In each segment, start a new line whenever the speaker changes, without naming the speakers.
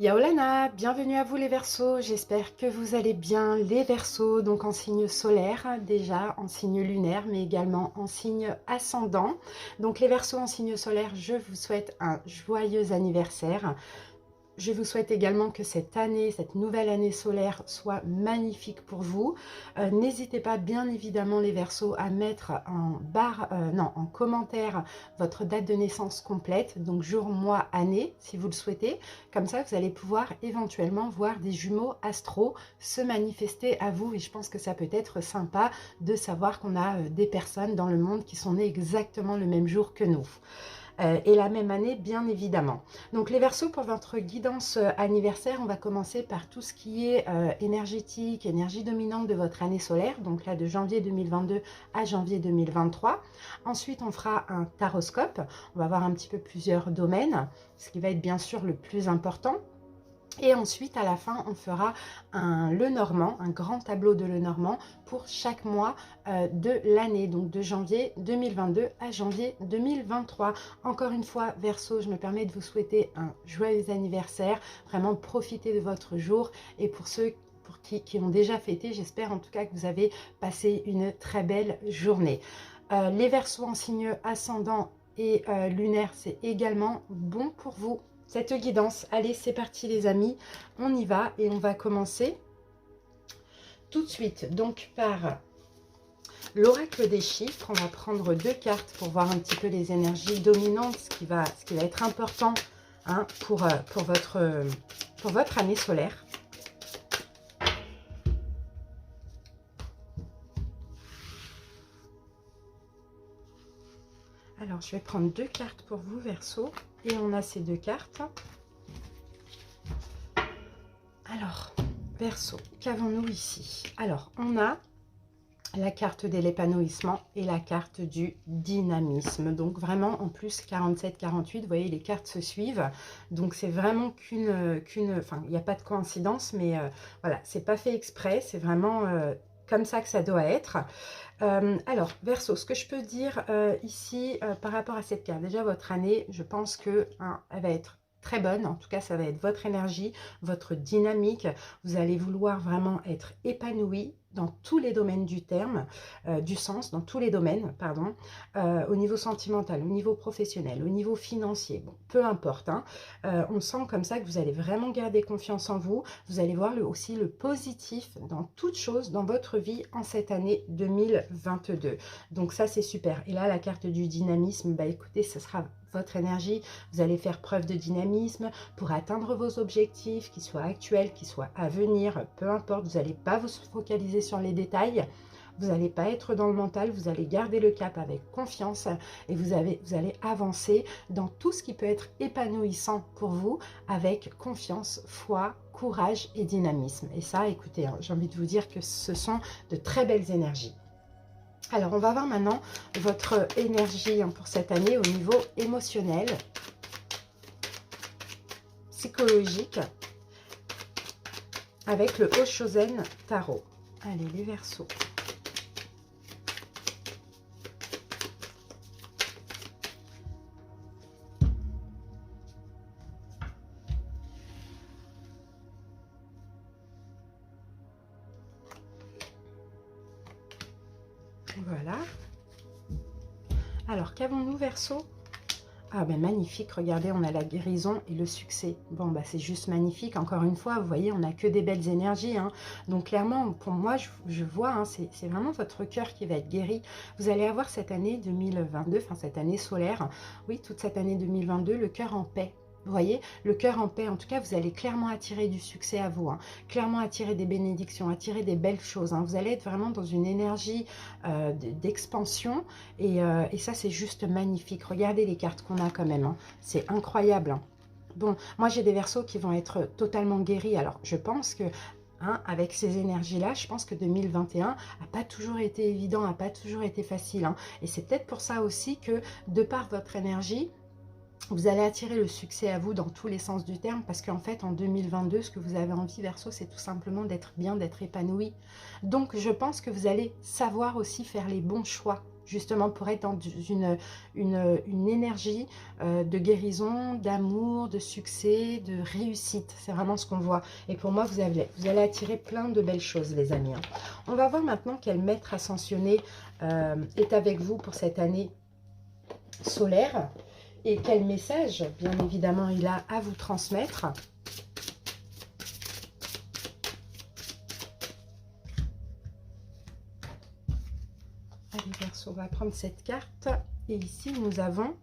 Yaolana, bienvenue à vous les Verseaux, j'espère que vous allez bien les Verseaux, donc en signe solaire déjà, en signe lunaire, mais également en signe ascendant. Donc les Verseaux en signe solaire, je vous souhaite un joyeux anniversaire. Je vous souhaite également que cette année, cette nouvelle année solaire soit magnifique pour vous. N'hésitez pas bien évidemment les Verseaux à mettre en barre, non, en commentaire votre date de naissance complète, donc jour, mois, année si vous le souhaitez. Comme ça vous allez pouvoir éventuellement voir des jumeaux astro se manifester à vous et je pense que ça peut être sympa de savoir qu'on a des personnes dans le monde qui sont nées exactement le même jour que nous. Et la même année, bien évidemment. Donc les Verseaux, pour votre guidance anniversaire, on va commencer par tout ce qui est énergétique, énergie dominante de votre année solaire, donc là de janvier 2022 à janvier 2023. Ensuite, on fera un taroscope, on va voir un petit peu plusieurs domaines, ce qui va être bien sûr le plus important. Et ensuite, à la fin, on fera un Lenormand, un grand tableau de Lenormand pour chaque mois de l'année, donc de janvier 2022 à janvier 2023. Encore une fois, Verseau, je me permets de vous souhaiter un joyeux anniversaire. Vraiment, profitez de votre jour. Et pour ceux qui ont déjà fêté, j'espère en tout cas que vous avez passé une très belle journée. Les Verseaux en signe ascendant et lunaire, c'est également bon pour vous. Cette guidance. Allez, c'est parti les amis, on y va et on va commencer tout de suite donc par l'oracle des chiffres. On va prendre deux cartes pour voir un petit peu les énergies dominantes, ce qui va être important hein, pour votre année solaire. Alors, je vais prendre deux cartes pour vous, Verseau, et on a ces deux cartes. Alors, Verseau, qu'avons-nous ici? Alors, on a la carte de l'épanouissement et la carte du dynamisme. Donc vraiment, en plus, 47-48, vous voyez, les cartes se suivent. Donc c'est vraiment enfin, il n'y a pas de coïncidence, mais voilà, c'est pas fait exprès, c'est vraiment comme ça que ça doit être. Alors, Verseau, ce que je peux dire ici par rapport à cette carte, déjà votre année, je pense que hein, elle va être très bonne, en tout cas ça va être votre énergie, votre dynamique, vous allez vouloir vraiment être épanoui dans tous les domaines du terme, du sens, dans tous les domaines, pardon, au niveau sentimental, au niveau professionnel, au niveau financier, bon, peu importe, hein, on sent comme ça que vous allez vraiment garder confiance en vous, vous allez voir aussi le positif dans toute chose dans votre vie en cette année 2022. Donc ça c'est super. Et là la carte du dynamisme, bah écoutez, ce sera votre énergie, vous allez faire preuve de dynamisme pour atteindre vos objectifs, qu'ils soient actuels, qu'ils soient à venir, peu importe, vous n'allez pas vous focaliser sur les détails, vous n'allez pas être dans le mental, vous allez garder le cap avec confiance et vous allez avancer dans tout ce qui peut être épanouissant pour vous avec confiance, foi, courage et dynamisme. Et ça, écoutez, hein, j'ai envie de vous dire que ce sont de très belles énergies. Alors, on va voir maintenant votre énergie pour cette année au niveau émotionnel, psychologique, avec le Oshozen Tarot. Allez, les Verseaux. Voilà. Alors, qu'avons-nous, Verseau? Ah ben magnifique, regardez, on a la guérison et le succès. Bon, bah c'est juste magnifique. Encore une fois, vous voyez, on n'a que des belles énergies. Hein. Donc clairement, pour moi, je vois, hein, c'est vraiment votre cœur qui va être guéri. Vous allez avoir cette année 2022, enfin cette année solaire, oui, toute cette année 2022, le cœur en paix. Vous voyez, le cœur en paix, en tout cas, vous allez clairement attirer du succès à vous, hein, clairement attirer des bénédictions, attirer des belles choses. Hein. Vous allez être vraiment dans une énergie d'expansion et ça, c'est juste magnifique. Regardez les cartes qu'on a quand même, hein. C'est incroyable. Hein. Bon, moi, j'ai des Verseaux qui vont être totalement guéris. Alors, je pense que hein, avec ces énergies-là, je pense que 2021 n'a pas toujours été évident, n'a pas toujours été facile. Hein. Et c'est peut-être pour ça aussi que, de par votre énergie, Vous allez attirer le succès à vous dans tous les sens du terme parce qu'en fait, en 2022, ce que vous avez envie, Verseau, c'est tout simplement d'être bien, d'être épanoui. Donc, je pense que vous allez savoir aussi faire les bons choix, justement pour être dans une énergie de guérison, d'amour, de succès, de réussite. C'est vraiment ce qu'on voit. Et pour moi, vous allez attirer plein de belles choses, les amis. On va voir maintenant quel maître ascensionné est avec vous pour cette année solaire. Et quel message, bien évidemment, il a à vous transmettre. Allez, Verseau, on va prendre cette carte. Et ici, nous avons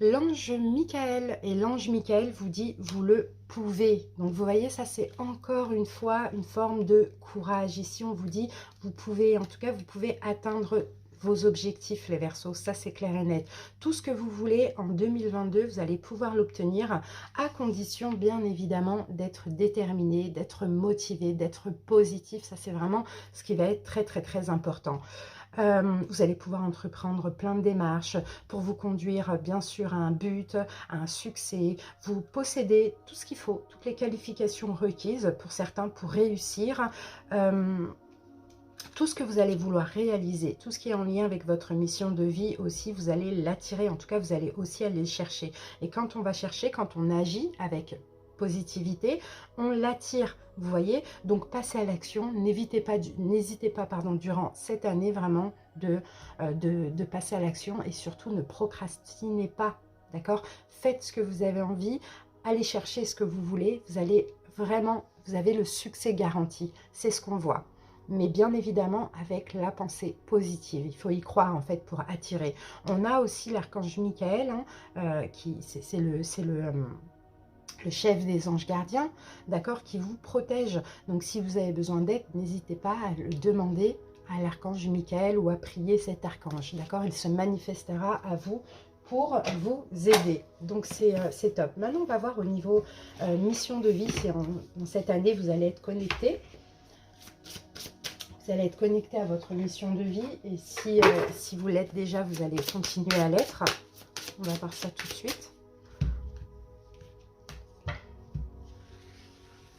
l'ange Michael. Et l'ange Michael vous dit, vous le pouvez. Donc, vous voyez, ça, c'est encore une fois une forme de courage. Ici, on vous dit, vous pouvez, en tout cas, vous pouvez atteindre vos objectifs, les Verseaux, ça c'est clair et net. Tout ce que vous voulez en 2022, vous allez pouvoir l'obtenir à condition bien évidemment d'être déterminé, d'être motivé, d'être positif. Ça c'est vraiment ce qui va être très très très important. Vous allez pouvoir entreprendre plein de démarches pour vous conduire bien sûr à un but, à un succès. Vous possédez tout ce qu'il faut, toutes les qualifications requises pour certains pour réussir. Tout ce que vous allez vouloir réaliser, tout ce qui est en lien avec votre mission de vie aussi, vous allez l'attirer. En tout cas, vous allez aussi aller le chercher. Et quand on va chercher, quand on agit avec positivité, on l'attire. Vous voyez, donc passez à l'action. N'hésitez pas, durant cette année vraiment de passer à l'action et surtout ne procrastinez pas. D'accord? Faites ce que vous avez envie, allez chercher ce que vous voulez. Vous allez vraiment, vous avez le succès garanti. C'est ce qu'on voit. Mais bien évidemment avec la pensée positive. Il faut y croire en fait pour attirer. On a aussi l'archange Michael, qui c'est le chef des anges gardiens, d'accord, qui vous protège. Donc si vous avez besoin d'aide, n'hésitez pas à le demander à l'archange Michael ou à prier cet archange, d'accord. Il se manifestera à vous pour vous aider. Donc c'est top. Maintenant on va voir au niveau mission de vie. C'est en cette année vous allez être connecté. Vous allez être connecté à votre mission de vie. Et si vous l'êtes déjà, vous allez continuer à l'être. On va voir ça tout de suite.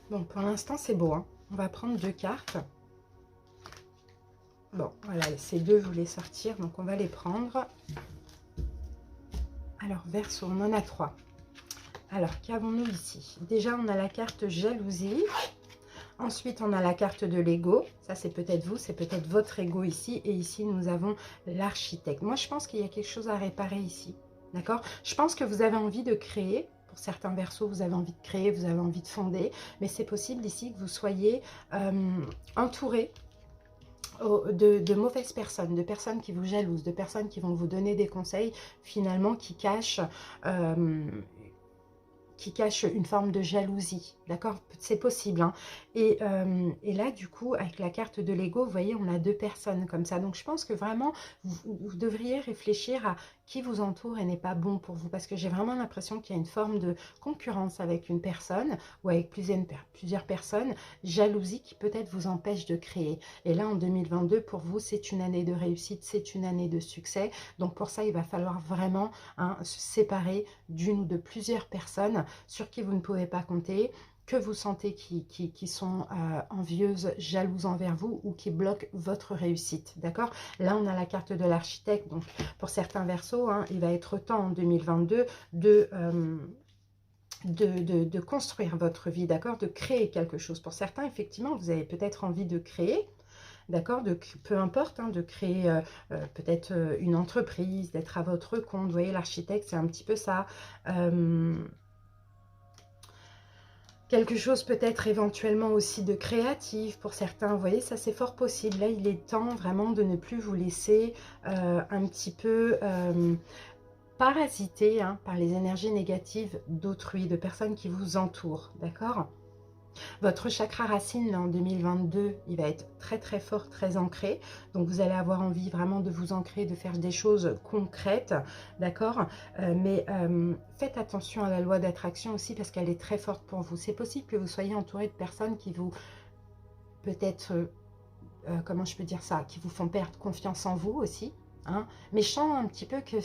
Bon, pour l'instant, c'est beau. Hein. On va prendre 2 cartes. Bon, voilà, ces 2 voulaient sortir. Donc, on va les prendre. Alors, Verseau, on en a 3. Alors, qu'avons-nous ici? Déjà, on a la carte jalousie. Ensuite, on a la carte de l'ego. Ça, c'est peut-être vous, c'est peut-être votre ego ici. Et ici, nous avons l'architecte. Moi, je pense qu'il y a quelque chose à réparer ici. D'accord? Je pense que vous avez envie de créer. Pour certains Verseaux, vous avez envie de créer, vous avez envie de fonder. Mais c'est possible ici que vous soyez entouré de mauvaises personnes, de personnes qui vous jalousent, de personnes qui vont vous donner des conseils, finalement, qui cachent une forme de jalousie, d'accord? C'est possible, hein. Et là, du coup, avec la carte de l'ego, vous voyez, on a 2 personnes comme ça. Donc, je pense que vraiment, vous devriez réfléchir à qui vous entoure et n'est pas bon pour vous. Parce que j'ai vraiment l'impression qu'il y a une forme de concurrence avec une personne ou avec plusieurs personnes, jalousie qui peut-être vous empêche de créer. Et là, en 2022, pour vous, c'est une année de réussite, c'est une année de succès. Donc, pour ça, il va falloir vraiment se séparer d'une ou de plusieurs personnes sur qui vous ne pouvez pas compter, que vous sentez qui sont envieuses, jalouses envers vous ou qui bloquent votre réussite, d'accord? Là, on a la carte de l'architecte, donc pour certains Verseaux, hein, il va être temps en 2022 de construire votre vie, d'accord? De créer quelque chose. Pour certains, effectivement, vous avez peut-être envie de créer, d'accord, peu importe, hein, de créer peut-être une entreprise, d'être à votre compte. Vous voyez, l'architecte, c'est un petit peu ça. Quelque chose peut-être éventuellement aussi de créatif pour certains, vous voyez, ça c'est fort possible. Là, il est temps vraiment de ne plus vous laisser un petit peu parasiter par les énergies négatives d'autrui, de personnes qui vous entourent, d'accord? Votre chakra racine, là, en 2022, il va être très très fort, très ancré. Donc, vous allez avoir envie vraiment de vous ancrer, de faire des choses concrètes, d'accord? Mais faites attention à la loi d'attraction aussi parce qu'elle est très forte pour vous. C'est possible que vous soyez entouré de personnes qui vous, peut-être, comment je peux dire ça, qui vous font perdre confiance en vous aussi. Hein, mais je sens un petit peu que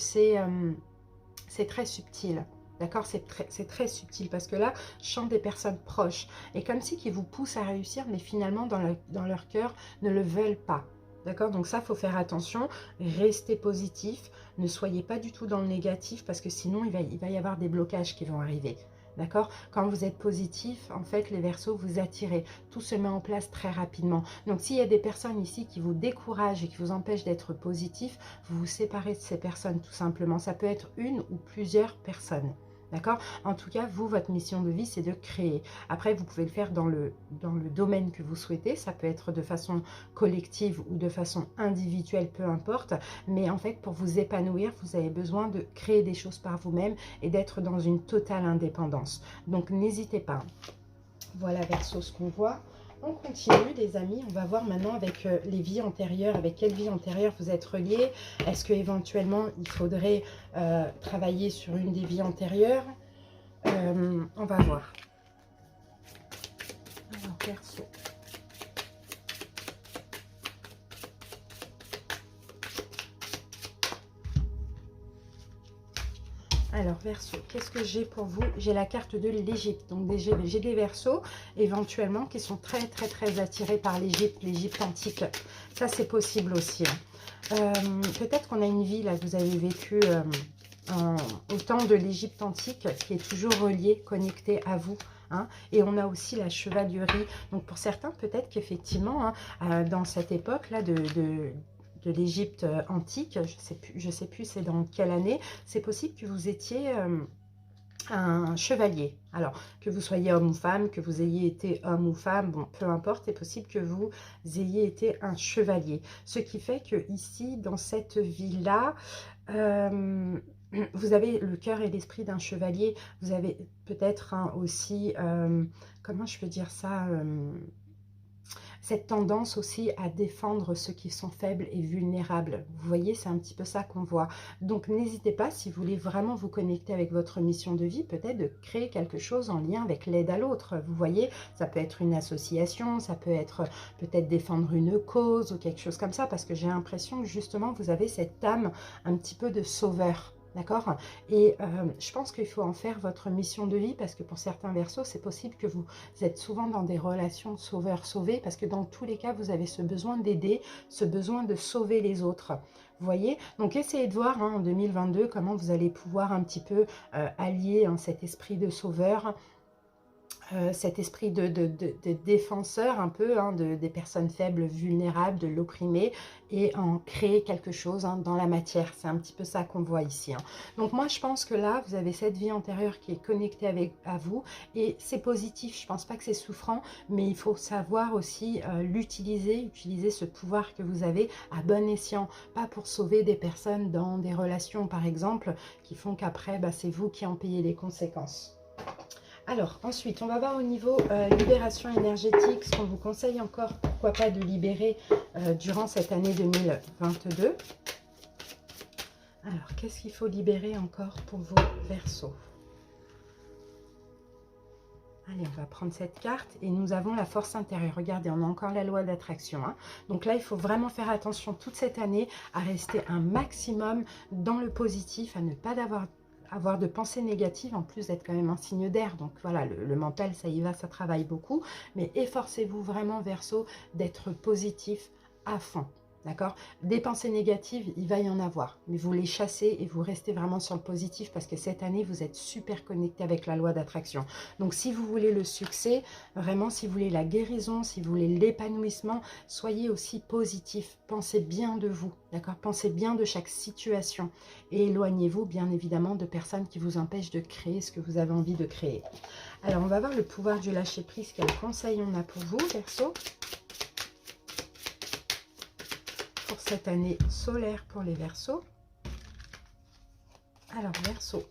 c'est très subtil. D'accord, c'est très subtil parce que là, je chante des personnes proches. Et comme si qui vous poussent à réussir, mais finalement, dans leur cœur, ne le veulent pas. D'accord, donc ça, il faut faire attention. Restez positif. Ne soyez pas du tout dans le négatif parce que sinon, il va y avoir des blocages qui vont arriver. D'accord, quand vous êtes positif, en fait, les Verseaux, vous attirez. Tout se met en place très rapidement. Donc, s'il y a des personnes ici qui vous découragent et qui vous empêchent d'être positif, vous vous séparez de ces personnes tout simplement. Ça peut être une ou plusieurs personnes. D'accord? En tout cas, vous, votre mission de vie, c'est de créer. Après, vous pouvez le faire dans le domaine que vous souhaitez. Ça peut être de façon collective ou de façon individuelle, peu importe. Mais en fait, pour vous épanouir, vous avez besoin de créer des choses par vous-même et d'être dans une totale indépendance. Donc, n'hésitez pas. Voilà, Verseau, ce qu'on voit. On continue, les amis. On va voir maintenant avec les vies antérieures. Avec quelle vie antérieure vous êtes reliés? Est-ce qu'éventuellement, il faudrait travailler sur une des vies antérieures? On va voir. Alors, Verseau. Alors, Verseau, qu'est-ce que j'ai pour vous? J'ai la carte de l'Égypte. Donc, j'ai des Verseaux, éventuellement, qui sont très, très, très attirés par l'Égypte antique. Ça, c'est possible aussi. Hein. Peut-être qu'on a une vie, là, que vous avez vécue au temps de l'Égypte antique, qui est toujours reliée, connectée à vous. Hein. Et on a aussi la chevalerie. Donc, pour certains, peut-être qu'effectivement, hein, dans cette époque-là de l'Égypte antique, je sais plus c'est dans quelle année, c'est possible que vous étiez un chevalier. Alors, que vous soyez homme ou femme, que vous ayez été homme ou femme, bon, peu importe, c'est possible que vous ayez été un chevalier. Ce qui fait que ici, dans cette vie-là, vous avez le cœur et l'esprit d'un chevalier. Vous avez peut-être aussi, comment je peux dire ça, cette tendance aussi à défendre ceux qui sont faibles et vulnérables. Vous voyez, c'est un petit peu ça qu'on voit. Donc, n'hésitez pas, si vous voulez vraiment vous connecter avec votre mission de vie, peut-être de créer quelque chose en lien avec l'aide à l'autre. Vous voyez, ça peut être une association, ça peut être peut-être défendre une cause ou quelque chose comme ça, parce que j'ai l'impression que justement, vous avez cette âme un petit peu de sauveur. D'accord? Et je pense qu'il faut en faire votre mission de vie parce que pour certains Verseaux, c'est possible que vous êtes souvent dans des relations sauveur-sauvé parce que dans tous les cas, vous avez ce besoin d'aider, ce besoin de sauver les autres. Vous voyez? Donc, essayez de voir hein, en 2022 comment vous allez pouvoir un petit peu allier hein, cet esprit de sauveur, cet esprit de défenseur un peu hein, des personnes faibles, vulnérables, de l'opprimé et en créer quelque chose hein, dans la matière. C'est un petit peu ça qu'on voit ici. Hein. Donc moi je pense que là vous avez cette vie antérieure qui est connectée à vous et c'est positif. Je ne pense pas que c'est souffrant mais il faut savoir aussi utiliser ce pouvoir que vous avez à bon escient. Pas pour sauver des personnes dans des relations par exemple qui font qu'après bah, c'est vous qui en payez les conséquences. Alors, ensuite, on va voir au niveau libération énergétique, ce qu'on vous conseille encore, pourquoi pas, de libérer durant cette année 2022. Alors, qu'est-ce qu'il faut libérer encore pour vos Verseaux? Allez, on va prendre cette carte et nous avons la force intérieure. Regardez, on a encore la loi d'attraction. Hein. Donc là, il faut vraiment faire attention toute cette année à rester un maximum dans le positif, à ne pas avoir de pensées négatives, en plus d'être quand même un signe d'air. Donc voilà, le mental, ça y va, ça travaille beaucoup. Mais efforcez-vous vraiment, Verseau, d'être positif à fond. D'accord? Des pensées négatives, il va y en avoir. Mais vous les chassez et vous restez vraiment sur le positif parce que cette année, vous êtes super connecté avec la loi d'attraction. Donc, si vous voulez le succès, vraiment, si vous voulez la guérison, si vous voulez l'épanouissement, soyez aussi positif. Pensez bien de vous. D'accord? Pensez bien de chaque situation. Et éloignez-vous, bien évidemment, de personnes qui vous empêchent de créer ce que vous avez envie de créer. Alors, on va voir le pouvoir du lâcher-prise. Quel conseil on a pour vous, Verseau? Pour cette année solaire pour les Verseaux. Alors, Verseau,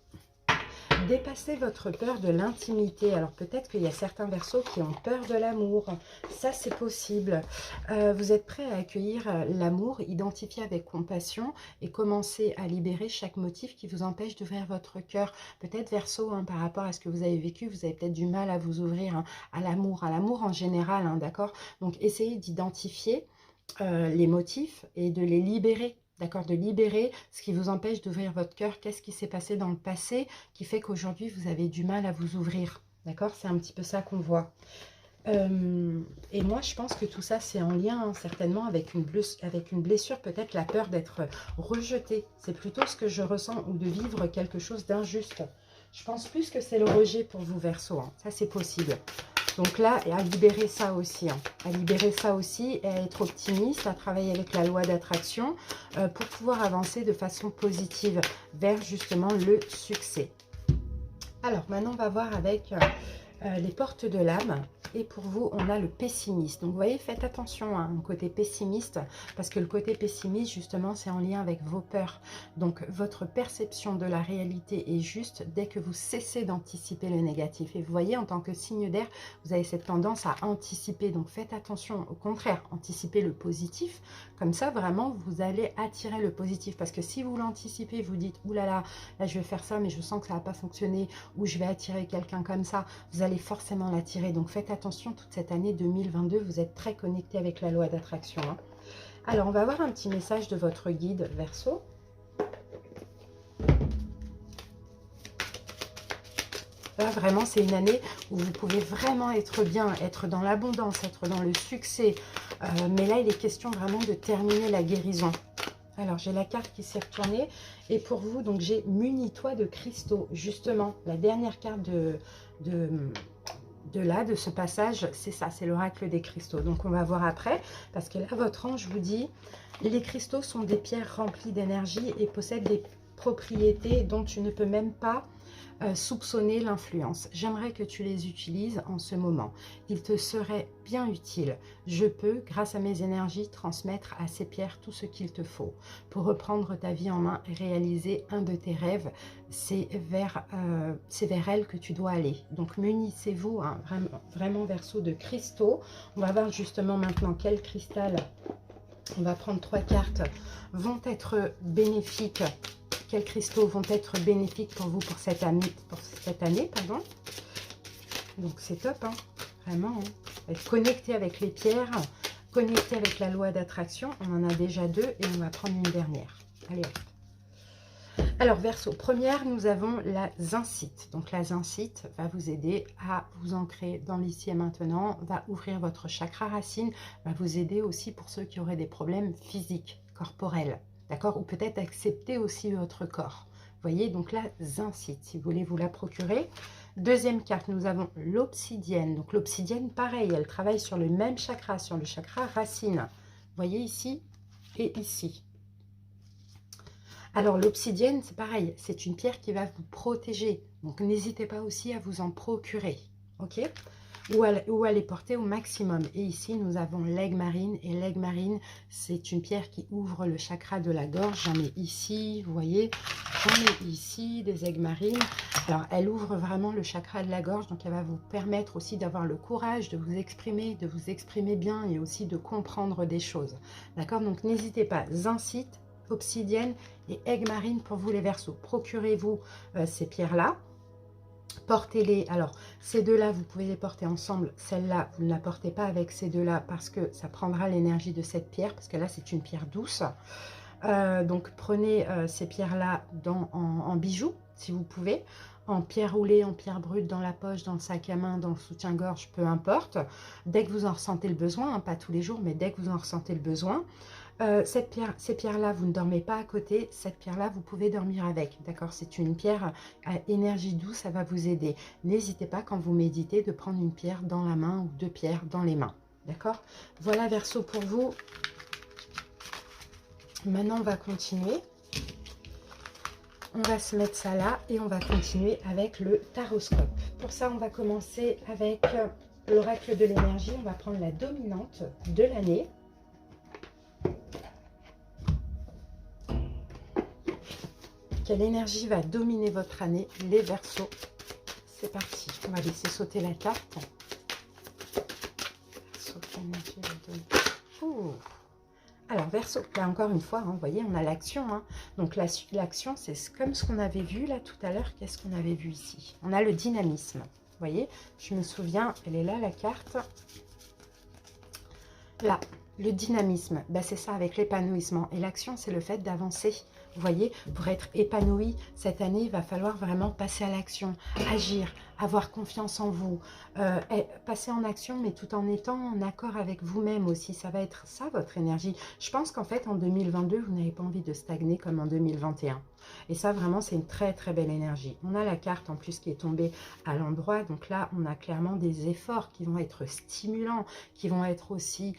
dépassez votre peur de l'intimité. Alors, peut-être qu'il y a certains Verseaux qui ont peur de l'amour. Ça, c'est possible. Vous êtes prêt à accueillir l'amour, identifier avec compassion et commencer à libérer chaque motif qui vous empêche d'ouvrir votre cœur. Peut-être, Verseau, hein, par rapport à ce que vous avez vécu, vous avez peut-être du mal à vous ouvrir hein, à l'amour en général, hein, d'accord? Donc, essayez d'identifier les motifs et de les libérer, d'accord, de libérer ce qui vous empêche d'ouvrir votre cœur. Qu'est-ce qui s'est passé dans le passé qui fait qu'aujourd'hui, vous avez du mal à vous ouvrir, d'accord? C'est un petit peu ça qu'on voit. Et moi, je pense que tout ça, c'est en lien certainement avec une blessure, peut-être la peur d'être rejeté. C'est plutôt ce que je ressens, ou de vivre quelque chose d'injuste. Je pense plus que c'est le rejet pour vous, Verseau. Hein. Ça, c'est possible. Donc là, à libérer ça aussi. Hein. À libérer ça aussi, et à être optimiste, à travailler avec la loi d'attraction pour pouvoir avancer de façon positive vers justement le succès. Alors, maintenant, on va voir avec les portes de l'âme. Et pour vous, on a le pessimiste. Donc, vous voyez, faites attention à un côté pessimiste, parce que le côté pessimiste, justement, c'est en lien avec vos peurs. Donc, votre perception de la réalité est juste dès que vous cessez d'anticiper le négatif. Et vous voyez, en tant que signe d'air, vous avez cette tendance à anticiper. Donc, faites attention. Au contraire, anticipez le positif. Comme ça, vraiment, vous allez attirer le positif. Parce que si vous l'anticipez, vous dites, oulala, là, je vais faire ça, mais je sens que ça ne va pas fonctionner, ou je vais attirer quelqu'un comme ça, vous allez forcément l'attirer. Donc, faites attention, toute cette année 2022, vous êtes très connecté avec la loi d'attraction. Hein. Alors, on va avoir un petit message de votre guide, Verseau. Là, vraiment, c'est une année où vous pouvez vraiment être bien, être dans l'abondance, être dans le succès. Mais là, il est question vraiment de terminer la guérison. Alors, j'ai la carte qui s'est retournée. Et pour vous, donc, j'ai Munis-toi de cristaux. Justement, la dernière carte de ce passage, c'est ça, c'est l'oracle des cristaux. Donc, on va voir après. Parce que là, votre ange vous dit, les cristaux sont des pierres remplies d'énergie et possèdent des propriétés dont tu ne peux même pas soupçonner l'influence. J'aimerais que tu les utilises en ce moment. Il te serait bien utile. Je peux, grâce à mes énergies, transmettre à ces pierres tout ce qu'il te faut pour reprendre ta vie en main et réaliser un de tes rêves. C'est vers elles que tu dois aller. Donc, munissez-vous, hein, vraiment Verseau, de cristaux. On va voir justement maintenant quel cristal, on va prendre 3 cartes, vont être bénéfiques. Quels cristaux vont être bénéfiques pour vous pour cette année, pardon. Donc c'est top, hein, vraiment. Hein. Être connecté avec les pierres, connecté avec la loi d'attraction. On en a déjà 2 et on va prendre une dernière. Allez hop. Alors Verseau, première, nous avons la zincite. Donc la zincite va vous aider à vous ancrer dans l'ici et maintenant, va ouvrir votre chakra racine, va vous aider aussi pour ceux qui auraient des problèmes physiques, corporels. D'accord? Ou peut-être accepter aussi votre corps. Vous voyez, donc la zincite, si vous voulez vous la procurer. Deuxième carte, nous avons l'obsidienne. Donc l'obsidienne, pareil, elle travaille sur le même chakra, sur le chakra racine. Vous voyez ici et ici. Alors l'obsidienne, c'est pareil, c'est une pierre qui va vous protéger. Donc n'hésitez pas aussi à vous en procurer. Ok? Ou à les porter au maximum. Et ici, nous avons l'aigle marine. Et l'aigle marine, c'est une pierre qui ouvre le chakra de la gorge. J'en ai ici, vous voyez, j'en ai ici des aigles marines. Alors, elle ouvre vraiment le chakra de la gorge. Donc, elle va vous permettre aussi d'avoir le courage de vous exprimer bien et aussi de comprendre des choses. D'accord? Donc, n'hésitez pas. Zincite, obsidienne et aigle marine pour vous les Verseaux. Procurez-vous ces pierres-là. Portez-les. Alors, ces deux-là, vous pouvez les porter ensemble. Celle-là, vous ne la portez pas avec ces deux-là parce que ça prendra l'énergie de cette pierre, parce que là, c'est une pierre douce. Donc, prenez ces pierres-là en bijoux, si vous pouvez, en pierre roulée, en pierre brute, dans la poche, dans le sac à main, dans le soutien-gorge, peu importe. Dès que vous en ressentez le besoin, hein, pas tous les jours, mais dès que vous en ressentez le besoin. Ces pierres-là, vous ne dormez pas à côté. Cette pierre-là, vous pouvez dormir avec. D'accord? C'est une pierre à énergie douce, ça va vous aider. N'hésitez pas, quand vous méditez, de prendre une pierre dans la main ou 2 pierres dans les mains. D'accord? Voilà, Verseau, pour vous. Maintenant, on va continuer. On va se mettre ça là et on va continuer avec le taroscope. Pour ça, on va commencer avec l'oracle de l'énergie. On va prendre la dominante de l'année. Quelle énergie va dominer votre année, les Verseaux? C'est parti. On va laisser sauter la carte. Verseau, quelle énergie va dominer? Ouh. Alors, Verseau, là encore une fois, hein, vous voyez, on a l'action. Hein. Donc, l'action, c'est comme ce qu'on avait vu là tout à l'heure. Qu'est-ce qu'on avait vu ici? On a le dynamisme. Vous voyez, je me souviens, elle est là, la carte. Là, Le dynamisme, ben c'est ça avec l'épanouissement. Et l'action, c'est le fait d'avancer. Vous voyez, pour être épanoui, cette année, il va falloir vraiment passer à l'action, agir, avoir confiance en vous, passer en action, mais tout en étant en accord avec vous-même aussi. Ça va être ça, votre énergie. Je pense qu'en fait, en 2022, vous n'avez pas envie de stagner comme en 2021. Et ça, vraiment, c'est une très, très belle énergie. On a la carte, en plus, qui est tombée à l'endroit. Donc là, on a clairement des efforts qui vont être stimulants, qui vont être aussi...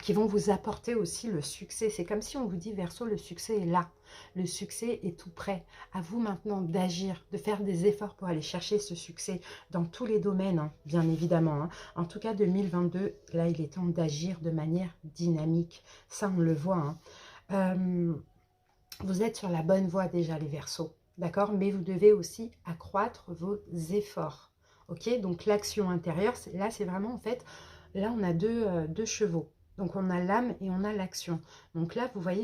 qui vont vous apporter aussi le succès. C'est comme si on vous dit, Verseau, le succès est là. Le succès est tout prêt. À vous maintenant d'agir, de faire des efforts pour aller chercher ce succès dans tous les domaines, hein, bien évidemment. Hein. En tout cas, 2022, là, il est temps d'agir de manière dynamique. Ça, on le voit. Hein. Vous êtes sur la bonne voie déjà, les Verseaux. D'accord? Mais vous devez aussi accroître vos efforts. Ok? Donc, l'action intérieure, là, c'est vraiment, en fait, là, on a deux chevaux. Donc, on a l'âme et on a l'action. Donc là, vous voyez,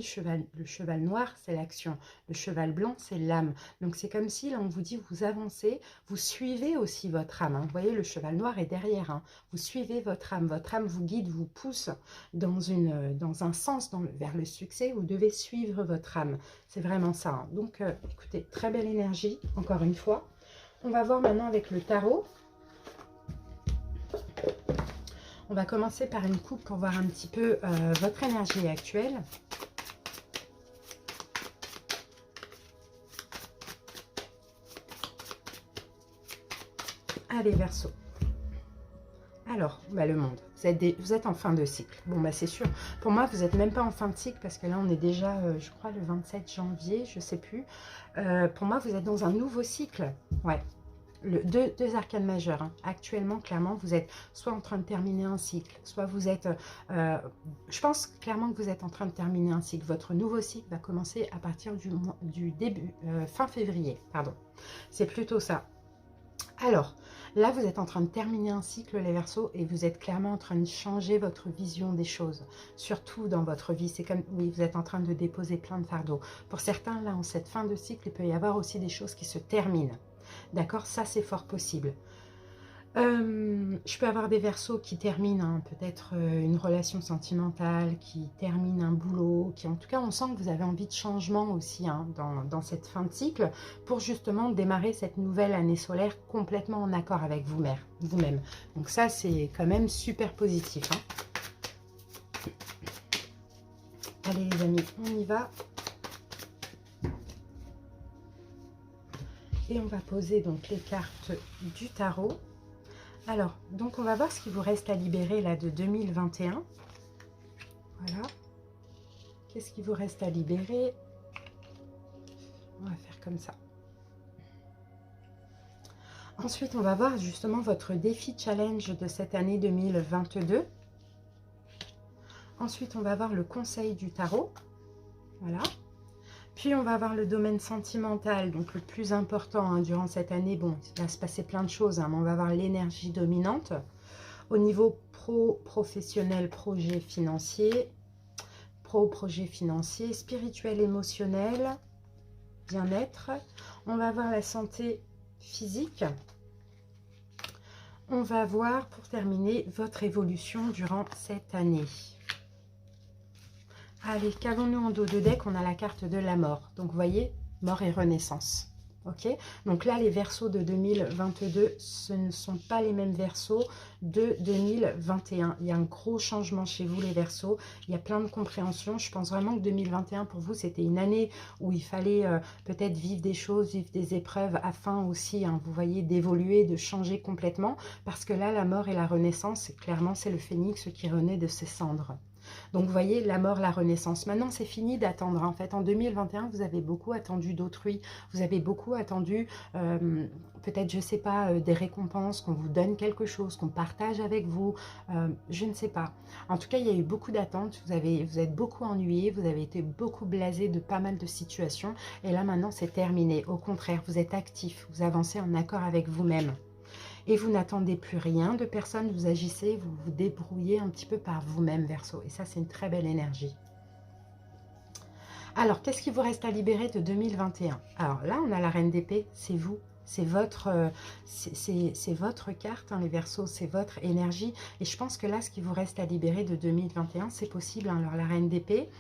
le cheval noir, c'est l'action. Le cheval blanc, c'est l'âme. Donc, c'est comme si, là, on vous dit, vous avancez, vous suivez aussi votre âme. Hein. Vous voyez, le cheval noir est derrière. Hein. Vous suivez votre âme. Votre âme vous guide, vous pousse dans un sens vers le succès. Vous devez suivre votre âme. C'est vraiment ça. Hein. Donc, écoutez, très belle énergie, encore une fois. On va voir maintenant avec le tarot. On va commencer par une coupe pour voir un petit peu votre énergie actuelle. Allez, Verseau. Alors, bah, le monde. Vous êtes en fin de cycle. Bon, bah c'est sûr. Pour moi, vous n'êtes même pas en fin de cycle parce que là, on est déjà, je crois, le 27 janvier, je ne sais plus. Pour moi, vous êtes dans un nouveau cycle. Ouais. Deux arcanes majeures. Hein. Actuellement, clairement, vous êtes soit en train de terminer un cycle, soit vous êtes... je pense clairement que vous êtes en train de terminer un cycle. Votre nouveau cycle va commencer à partir du début, fin février, pardon. C'est plutôt ça. Alors, là, vous êtes en train de terminer un cycle, les Verseaux, et vous êtes clairement en train de changer votre vision des choses. Surtout dans votre vie, c'est comme, oui, vous êtes en train de déposer plein de fardeaux. Pour certains, là, en cette fin de cycle, il peut y avoir aussi des choses qui se terminent. D'accord, ça c'est fort possible. Je peux avoir des Verseaux qui terminent hein, peut-être une relation sentimentale, qui terminent un boulot, qui en tout cas on sent que vous avez envie de changement aussi hein, dans cette fin de cycle pour justement démarrer cette nouvelle année solaire complètement en accord avec vous-même. Donc ça c'est quand même super positif. Hein. Allez les amis, on y va. Et on va poser donc les cartes du tarot. Alors, donc on va voir ce qui vous reste à libérer là de 2021. Voilà. Qu'est-ce qui vous reste à libérer? On va faire comme ça. Ensuite, on va voir justement votre défi challenge de cette année 2022. Ensuite, on va voir le conseil du tarot. Voilà. Puis, on va voir le domaine sentimental, donc le plus important hein, durant cette année. Bon, il va se passer plein de choses, hein, mais on va voir l'énergie dominante. Au niveau professionnel, projet financier, projet financier, spirituel, émotionnel, bien-être. On va voir la santé physique. On va voir, pour terminer, votre évolution durant cette année. Allez, qu'avons-nous en dos de deck? On a la carte de la mort. Donc, vous voyez, mort et renaissance. Ok? Donc là, les Verseaux de 2022, ce ne sont pas les mêmes Verseaux de 2021. Il y a un gros changement chez vous, les Verseaux. Il y a plein de compréhension. Je pense vraiment que 2021, pour vous, c'était une année où il fallait peut-être vivre des choses, vivre des épreuves, afin aussi, hein, vous voyez, d'évoluer, de changer complètement. Parce que là, la mort et la renaissance, clairement, c'est le phénix qui renaît de ses cendres. Donc, vous voyez, la mort, la renaissance. Maintenant, c'est fini d'attendre. En fait, en 2021, vous avez beaucoup attendu d'autrui. Vous avez beaucoup attendu, peut-être, je ne sais pas, des récompenses, qu'on vous donne quelque chose, qu'on partage avec vous. Je ne sais pas. En tout cas, il y a eu beaucoup d'attentes. Vous êtes beaucoup ennuyé. Vous avez été beaucoup blasé de pas mal de situations. Et là, maintenant, c'est terminé. Au contraire, vous êtes actif. Vous avancez en accord avec vous-même. Et vous n'attendez plus rien de personne, vous agissez, vous vous débrouillez un petit peu par vous-même, Verseau. Et ça, c'est une très belle énergie. Alors, qu'est-ce qui vous reste à libérer de 2021? Alors là, on a la reine d'épée, c'est vous. c'est votre carte, hein, les Verseaux, c'est votre énergie. Et je pense que là, ce qui vous reste à libérer de 2021, c'est possible. Hein. Alors, la Reine d'épée,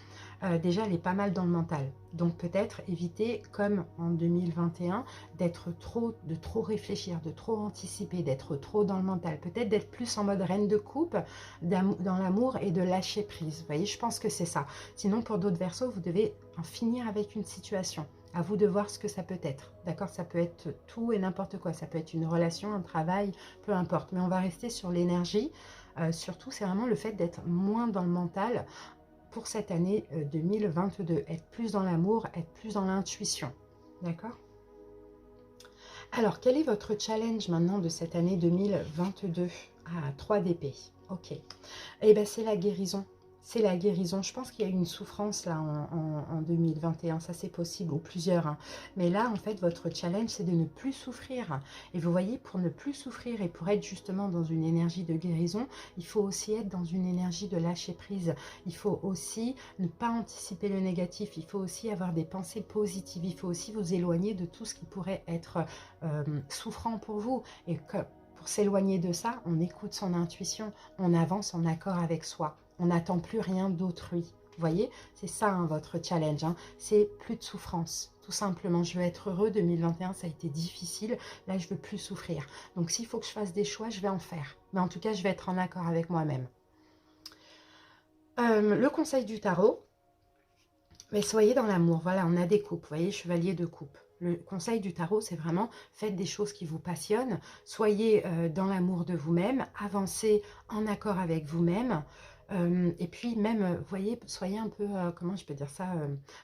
déjà, elle est pas mal dans le mental. Donc, peut-être éviter, comme en 2021, de trop réfléchir, de trop anticiper, d'être trop dans le mental. Peut-être d'être plus en mode Reine de coupe, dans l'amour et de lâcher prise. Vous voyez, je pense que c'est ça. Sinon, pour d'autres Verseaux, vous devez en finir avec une situation. À vous de voir ce que ça peut être. D'accord? Ça peut être tout et n'importe quoi. Ça peut être une relation, un travail, peu importe. Mais on va rester sur l'énergie. Surtout, c'est vraiment le fait d'être moins dans le mental pour cette année 2022. Être plus dans l'amour, être plus dans l'intuition. D'accord? Alors, quel est votre challenge maintenant de cette année 2022? Ah, 3 d'épée. Ok. Eh bien, c'est la guérison. C'est la guérison. Je pense qu'il y a eu une souffrance là en 2021. Ça, c'est possible, ou plusieurs. Hein. Mais là, en fait, votre challenge, c'est de ne plus souffrir. Et vous voyez, pour ne plus souffrir et pour être justement dans une énergie de guérison, il faut aussi être dans une énergie de lâcher prise. Il faut aussi ne pas anticiper le négatif. Il faut aussi avoir des pensées positives. Il faut aussi vous éloigner de tout ce qui pourrait être souffrant pour vous. Et pour s'éloigner de ça, on écoute son intuition, on avance en accord avec soi. On n'attend plus rien d'autrui. Vous voyez, c'est ça hein, votre challenge. Hein. C'est plus de souffrance. Tout simplement, je veux être heureux. 2021, ça a été difficile. Là, je veux plus souffrir. Donc, s'il faut que je fasse des choix, je vais en faire. Mais en tout cas, je vais être en accord avec moi-même. Le conseil du tarot, mais soyez dans l'amour. Voilà, on a des coupes. Vous voyez, chevalier de coupe. Le conseil du tarot, c'est vraiment faites des choses qui vous passionnent. Soyez dans l'amour de vous-même. Avancez en accord avec vous-même. Et puis même, vous voyez, soyez un peu, comment je peux dire ça,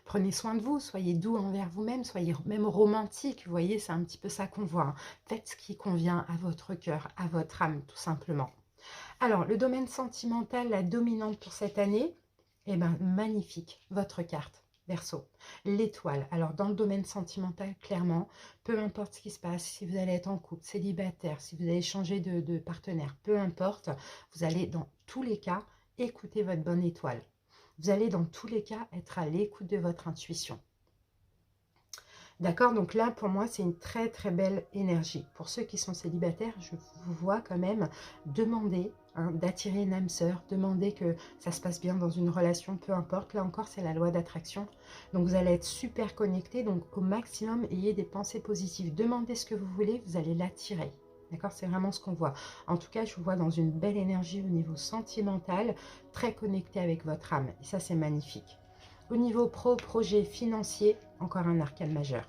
prenez soin de vous, soyez doux envers vous-même, soyez même romantique, vous voyez, c'est un petit peu ça qu'on voit. Hein. Faites ce qui convient à votre cœur, à votre âme, tout simplement. Alors, le domaine sentimental, la dominante pour cette année, eh bien, magnifique, votre carte. Verseau, l'étoile. Alors, dans le domaine sentimental, clairement, peu importe ce qui se passe, si vous allez être en couple, célibataire, si vous allez changer de partenaire, peu importe, vous allez dans tous les cas écouter votre bonne étoile. Vous allez dans tous les cas être à l'écoute de votre intuition. D'accord, donc là, pour moi, c'est une très, très belle énergie. Pour ceux qui sont célibataires, je vous vois quand même demander hein, d'attirer une âme sœur, demander que ça se passe bien dans une relation, peu importe. Là encore, c'est la loi d'attraction. Donc, vous allez être super connectés. Donc, au maximum, ayez des pensées positives. Demandez ce que vous voulez, vous allez l'attirer. D'accord, c'est vraiment ce qu'on voit. En tout cas, je vous vois dans une belle énergie au niveau sentimental, très connecté avec votre âme. Et ça, c'est magnifique. Au niveau projet financier, encore un arcane majeur.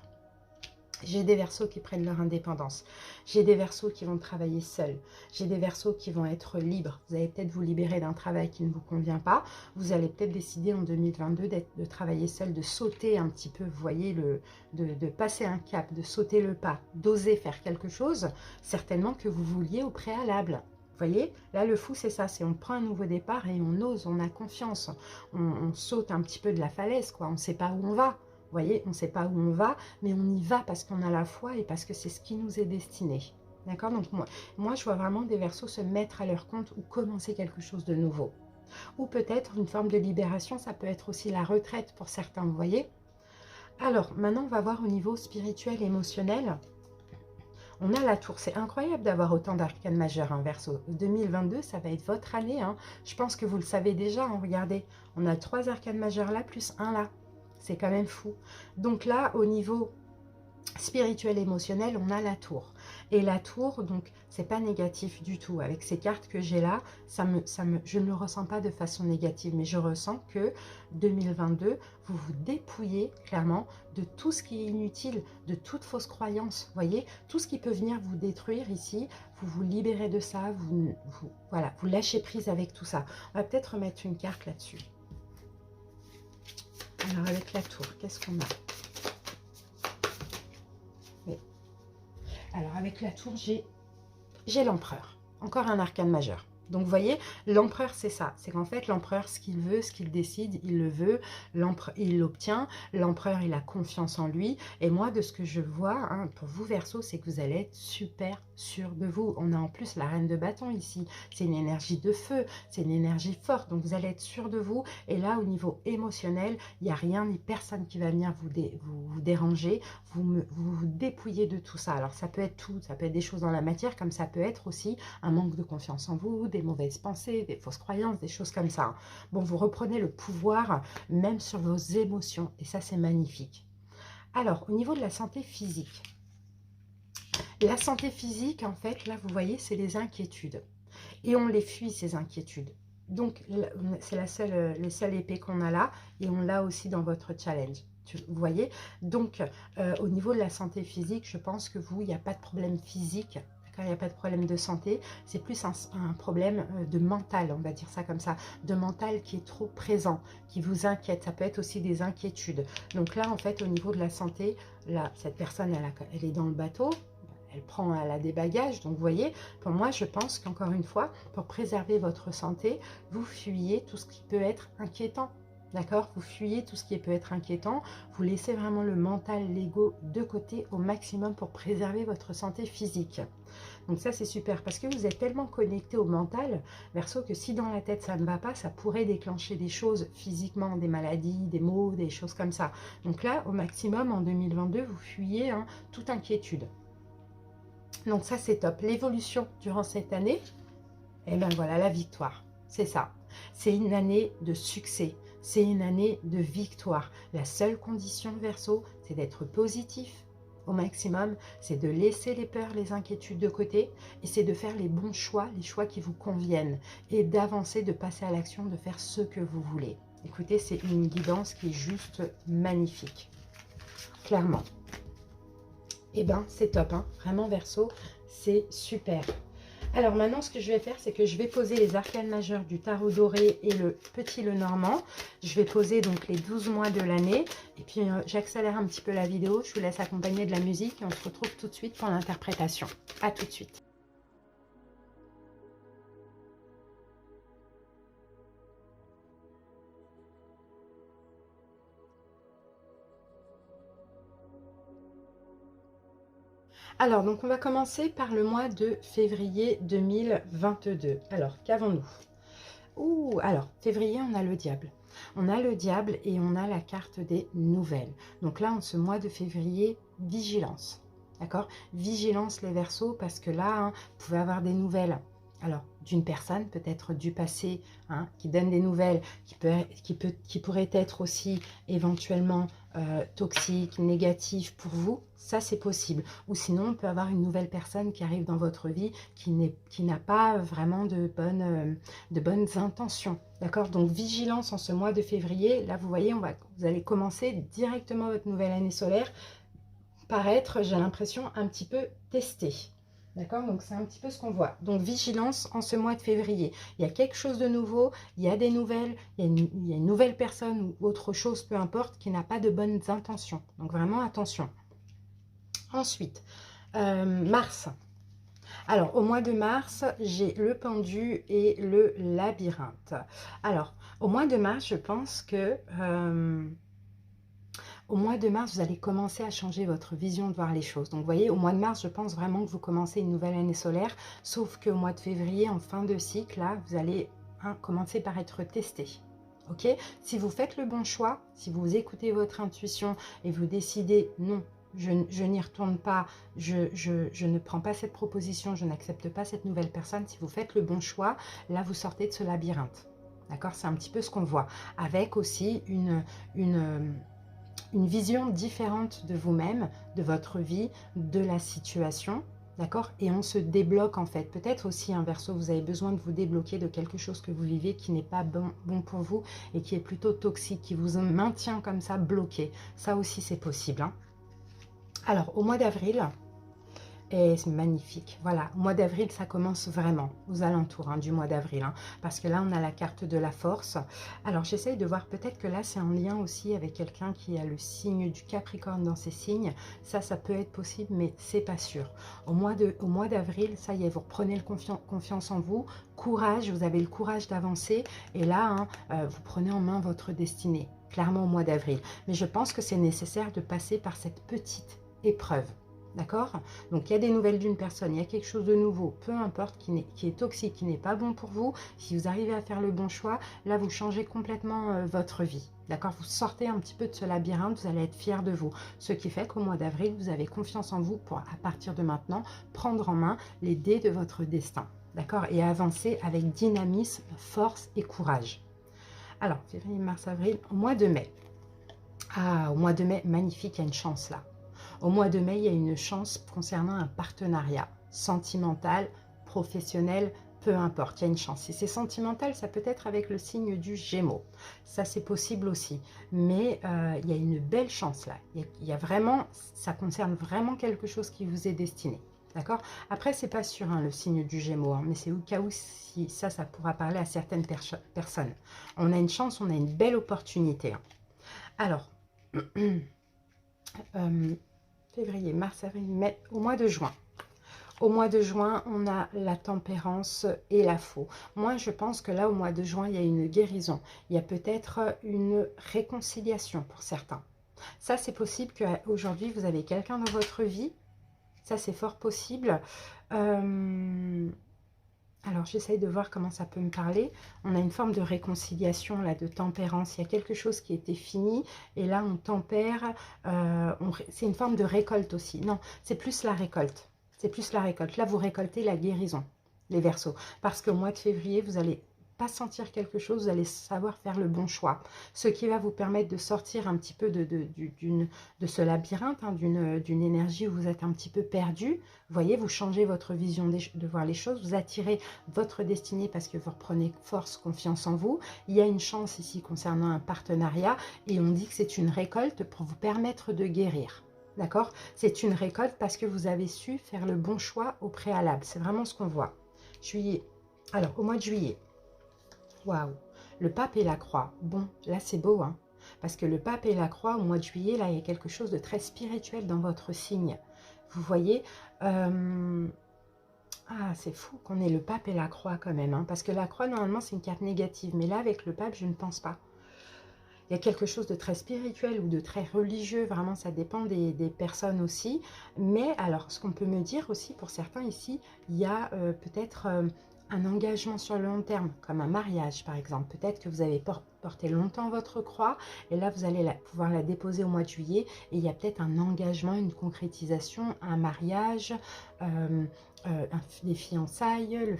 J'ai des Verseaux qui prennent leur indépendance. J'ai des Verseaux qui vont travailler seuls. J'ai des Verseaux qui vont être libres. Vous allez peut-être vous libérer d'un travail qui ne vous convient pas. Vous allez peut-être décider en 2022 de travailler seul, de sauter un petit peu, vous voyez, de passer un cap, de sauter le pas, d'oser faire quelque chose, certainement que vous vouliez au préalable. Vous voyez, là le fou c'est ça, c'est on prend un nouveau départ et on ose, on a confiance, on saute un petit peu de la falaise, quoi. On ne sait pas où on va, vous voyez, on ne sait pas où on va, mais on y va parce qu'on a la foi et parce que c'est ce qui nous est destiné. D'accord, donc moi je vois vraiment des Verseaux se mettre à leur compte ou commencer quelque chose de nouveau. Ou peut-être une forme de libération, ça peut être aussi la retraite pour certains, vous voyez. Alors maintenant on va voir au niveau spirituel, émotionnel. On a la tour, c'est incroyable d'avoir autant d'arcanes majeures, hein, Verseau. 2022, ça va être votre année. Hein. Je pense que vous le savez déjà, hein, regardez. On a 3 arcanes majeures là, plus un là. C'est quand même fou. Donc là, au niveau spirituel, émotionnel, on a la tour. Et la tour, donc, c'est pas négatif du tout. Avec ces cartes que j'ai là, je ne le ressens pas de façon négative, mais je ressens que 2022, vous vous dépouillez clairement de tout ce qui est inutile, de toute fausse croyance. Vous voyez, tout ce qui peut venir vous détruire ici, vous vous libérez de ça, voilà, vous lâchez prise avec tout ça. On va peut-être remettre une carte là-dessus. Alors, avec la tour, qu'est-ce qu'on a ? Alors, avec la tour, j'ai l'empereur. Encore un arcane majeur. Donc, vous voyez, l'empereur, c'est ça. C'est qu'en fait, l'empereur, ce qu'il veut, ce qu'il décide, il le veut. Il l'obtient. L'empereur, il a confiance en lui. Et moi, de ce que je vois, hein, pour vous, Verseau, c'est que vous allez être super sûr de vous. On a en plus la reine de bâton ici. C'est une énergie de feu. C'est une énergie forte. Donc, vous allez être sûr de vous. Et là, au niveau émotionnel, il n'y a rien ni personne qui va venir vous déranger. Vous dépouiller de tout ça. Alors, ça peut être tout. Ça peut être des choses dans la matière, comme ça peut être aussi un manque de confiance en vous, des mauvaises pensées, des fausses croyances, des choses comme ça. Bon, vous reprenez le pouvoir même sur vos émotions et ça, c'est magnifique. Alors, au niveau de la santé physique, en fait, là, vous voyez, c'est les inquiétudes. Et on les fuit, ces inquiétudes. Donc, c'est la seule épée qu'on a là et on l'a aussi dans votre challenge. Vous voyez. Donc, au niveau de la santé physique, je pense que vous, il n'y a pas de problème physique. Il n'y a pas de problème de santé, c'est plus un problème de mental, on va dire ça comme ça, de mental qui est trop présent, qui vous inquiète. Ça peut être aussi des inquiétudes. Donc là, en fait, au niveau de la santé, là, cette personne, elle est dans le bateau, elle a des bagages. Donc, vous voyez, pour moi, je pense qu'encore une fois, pour préserver votre santé, vous fuyez tout ce qui peut être inquiétant. D'accord? Vous fuyez tout ce qui peut être inquiétant. Vous laissez vraiment le mental, l'ego de côté au maximum pour préserver votre santé physique. Donc ça, c'est super parce que vous êtes tellement connecté au mental, Verseau, que si dans la tête, ça ne va pas, ça pourrait déclencher des choses physiquement, des maladies, des maux, des choses comme ça. Donc là, au maximum, en 2022, vous fuyez toute inquiétude. Donc ça, c'est top. L'évolution durant cette année, et bien voilà, la victoire. C'est ça. C'est une année de succès. C'est une année de victoire. La seule condition, Verseau, c'est d'être positif au maximum. C'est de laisser les peurs, les inquiétudes de côté. Et c'est de faire les bons choix, les choix qui vous conviennent. Et d'avancer, de passer à l'action, de faire ce que vous voulez. Écoutez, c'est une guidance qui est juste magnifique. Clairement. Eh bien, c'est top, hein. Vraiment, Verseau, c'est super. Alors maintenant, ce que je vais faire, c'est que je vais poser les arcanes majeures du tarot doré et le petit Lenormand. Je vais poser donc les 12 mois de l'année. Et puis, j'accélère un petit peu la vidéo. Je vous laisse accompagner de la musique et on se retrouve tout de suite pour l'interprétation. À tout de suite. Alors, donc on va commencer par le mois de février 2022. Alors, qu'avons-nous? Alors, février, on a le diable. On a le diable et on a la carte des nouvelles. Donc là, en ce mois de février, vigilance. D'accord? Vigilance les Verseaux parce que là, hein, vous pouvez avoir des nouvelles. Alors, d'une personne, peut-être du passé, hein, qui donne des nouvelles, qui pourrait être aussi éventuellement toxique, négatif pour vous, ça c'est possible. Ou sinon, on peut avoir une nouvelle personne qui arrive dans votre vie qui n'a pas vraiment de bonnes intentions. D'accord? Donc, vigilance en ce mois de février. Là, vous voyez, vous allez commencer directement votre nouvelle année solaire par être, j'ai l'impression, un petit peu testé. D'accord? Donc, c'est un petit peu ce qu'on voit. Donc, vigilance en ce mois de février. Il y a quelque chose de nouveau, il y a des nouvelles, il y a une nouvelle personne ou autre chose, peu importe, qui n'a pas de bonnes intentions. Donc, vraiment, attention. Ensuite, Mars. Alors, au mois de mars, j'ai le pendu et le labyrinthe. Alors, au mois de mars, je pense que... au mois de mars, vous allez commencer à changer votre vision de voir les choses. Donc, vous voyez, au mois de mars, je pense vraiment que vous commencez une nouvelle année solaire. Sauf qu'au mois de février, en fin de cycle, là, vous allez commencer par être testé. Ok? Si vous faites le bon choix, si vous écoutez votre intuition et vous décidez non, je n'y retourne pas, je ne prends pas cette proposition, je n'accepte pas cette nouvelle personne. Si vous faites le bon choix, là, vous sortez de ce labyrinthe. D'accord? C'est un petit peu ce qu'on voit. Avec aussi une vision différente de vous-même, de votre vie, de la situation, d'accord? Et on se débloque en fait. Peut-être aussi, un Verseau, vous avez besoin de vous débloquer de quelque chose que vous vivez qui n'est pas bon pour vous et qui est plutôt toxique, qui vous maintient comme ça bloqué. Ça aussi, c'est possible, hein? Alors, au mois d'avril, Et c'est magnifique. Voilà, au mois d'avril, ça commence vraiment aux alentours du mois d'avril. Parce que là, on a la carte de la force. Alors, j'essaye de voir, peut-être que là, c'est en lien aussi avec quelqu'un qui a le signe du Capricorne dans ses signes. Ça peut être possible, mais c'est pas sûr. Au mois d'avril, ça y est, vous reprenez confiance en vous. Courage, vous avez le courage d'avancer. Et là, vous prenez en main votre destinée, clairement au mois d'avril. Mais je pense que c'est nécessaire de passer par cette petite épreuve. D'accord? Donc, il y a des nouvelles d'une personne, il y a quelque chose de nouveau, peu importe, qui est toxique, qui n'est pas bon pour vous. Si vous arrivez à faire le bon choix, là, vous changez complètement votre vie. D'accord? Vous sortez un petit peu de ce labyrinthe, vous allez être fiers de vous. Ce qui fait qu'au mois d'avril, vous avez confiance en vous pour, à partir de maintenant, prendre en main les dés de votre destin. D'accord? Et avancer avec dynamisme, force et courage. Alors, février, mars, avril, au mois de mai. Ah, au mois de mai, magnifique, il y a une chance là. Au mois de mai, il y a une chance concernant un partenariat sentimental, professionnel, peu importe, il y a une chance. Si c'est sentimental, ça peut être avec le signe du Gémeaux. Ça, c'est possible aussi. Mais il y a une belle chance là. Il y a vraiment, ça concerne vraiment quelque chose qui vous est destiné. D'accord? Après, c'est pas sûr, le signe du Gémeaux, mais c'est au cas où si ça pourra parler à certaines personnes. On a une chance, on a une belle opportunité. Alors, février, mars, avril, mai, au mois de juin. Au mois de juin, on a la tempérance et la faux. Moi, je pense que là, au mois de juin, il y a une guérison. Il y a peut-être une réconciliation pour certains. Ça, c'est possible qu'aujourd'hui, vous avez quelqu'un dans votre vie. Ça, c'est fort possible. Alors, j'essaye de voir comment ça peut me parler. On a une forme de réconciliation, là, de tempérance. Il y a quelque chose qui était fini, et là, on tempère. C'est une forme de récolte aussi. Non, c'est plus la récolte. C'est plus la récolte. Là, vous récoltez la guérison, les Verseaux. Parce qu'au mois de février, vous allez pas sentir quelque chose, vous allez savoir faire le bon choix. Ce qui va vous permettre de sortir un petit peu de ce labyrinthe, d'une énergie où vous êtes un petit peu perdu. Vous voyez, vous changez votre vision de voir les choses, vous attirez votre destinée parce que vous reprenez force, confiance en vous. Il y a une chance ici concernant un partenariat et on dit que c'est une récolte pour vous permettre de guérir. D'accord? C'est une récolte parce que vous avez su faire le bon choix au préalable. C'est vraiment ce qu'on voit. Juillet. Alors, au mois de juillet. Waouh, le pape et la croix. Bon, là c'est beau, parce que le pape et la croix, au mois de juillet, là, il y a quelque chose de très spirituel dans votre signe. Vous voyez, ah, c'est fou qu'on ait le pape et la croix quand même, parce que la croix, normalement, c'est une carte négative, mais là, avec le pape, je ne pense pas. Il y a quelque chose de très spirituel ou de très religieux, vraiment, ça dépend des personnes aussi. Mais alors, ce qu'on peut me dire aussi, pour certains ici, il y a peut-être un engagement sur le long terme, comme un mariage par exemple. Peut-être que vous avez porté longtemps votre croix, et là, vous allez pouvoir la déposer au mois de juillet, et il y a peut-être un engagement, une concrétisation, un mariage, des fiançailles,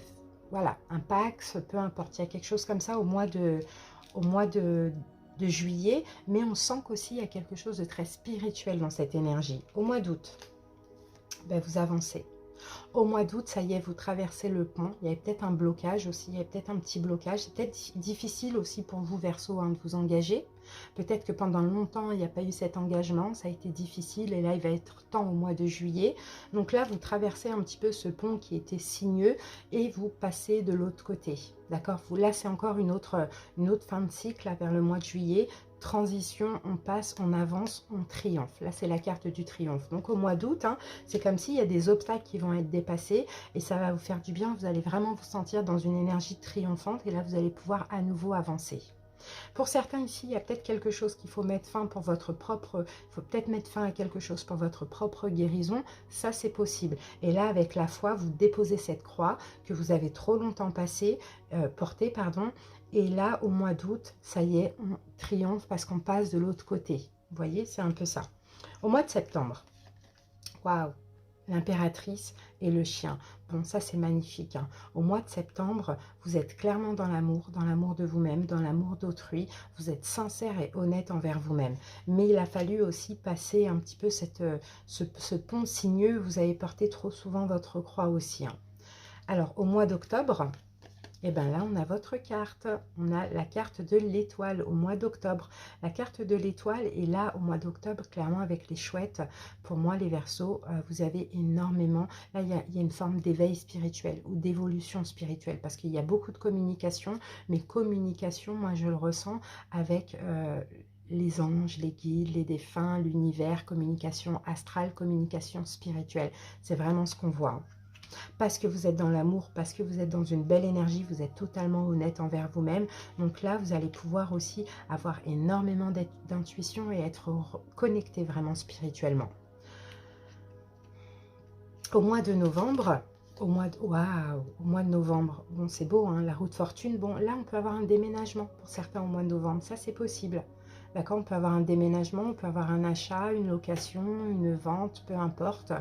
voilà, un Pax, peu importe. Il y a quelque chose comme ça au mois de juillet, mais on sent qu'aussi il y a quelque chose de très spirituel dans cette énergie. Au mois d'août, vous avancez. Au mois d'août, ça y est, vous traversez le pont. Il y a peut-être un blocage aussi, il y a peut-être un petit blocage. C'est peut-être difficile aussi pour vous, Verseau, de vous engager. Peut-être que pendant longtemps, il n'y a pas eu cet engagement, ça a été difficile, et là, il va être temps au mois de juillet. Donc là, vous traversez un petit peu ce pont qui était sinueux, et vous passez de l'autre côté. D'accord? Là, c'est encore une autre fin de cycle, là, vers le mois de juillet. Transition, on passe, on avance, on triomphe. Là, c'est la carte du triomphe. Donc, au mois d'août, c'est comme s'il y a des obstacles qui vont être dépassés, et ça va vous faire du bien. Vous allez vraiment vous sentir dans une énergie triomphante, et là, vous allez pouvoir à nouveau avancer. Pour certains ici, il y a peut-être quelque chose qu'il faut mettre fin pour votre propre... Il faut peut-être mettre fin à quelque chose pour votre propre guérison. Ça, c'est possible. Et là, avec la foi, vous déposez cette croix que vous avez trop longtemps portée, pardon. Et là, au mois d'août, ça y est, on triomphe parce qu'on passe de l'autre côté. Vous voyez, c'est un peu ça. Au mois de septembre, waouh, l'impératrice et le chien. Bon, ça c'est magnifique. Au mois de septembre, vous êtes clairement dans l'amour de vous-même, dans l'amour d'autrui. Vous êtes sincère et honnête envers vous-même. Mais il a fallu aussi passer un petit peu ce pont sinueux. Vous avez porté trop souvent votre croix aussi. Alors, au mois d'octobre, Et bien là, on a votre carte. On a la carte de l'étoile au mois d'octobre. La carte de l'étoile est là au mois d'octobre, clairement avec les chouettes. Pour moi, les Verseaux, vous avez énormément... Là, il y a une forme d'éveil spirituel ou d'évolution spirituelle parce qu'il y a beaucoup de communication. Mais communication, moi, je le ressens avec... les anges, les guides, les défunts, l'univers, communication astrale, communication spirituelle. C'est vraiment ce qu'on voit. Parce que vous êtes dans l'amour, parce que vous êtes dans une belle énergie, vous êtes totalement honnête envers vous-même. Donc là, vous allez pouvoir aussi avoir énormément d'intuition et être connecté vraiment spirituellement. Au mois de novembre, au mois de novembre, bon c'est beau, hein, la route fortune, bon là on peut avoir un déménagement pour certains au mois de novembre, ça c'est possible. D'accord, on peut avoir un déménagement, on peut avoir un achat, une location, une vente, peu importe.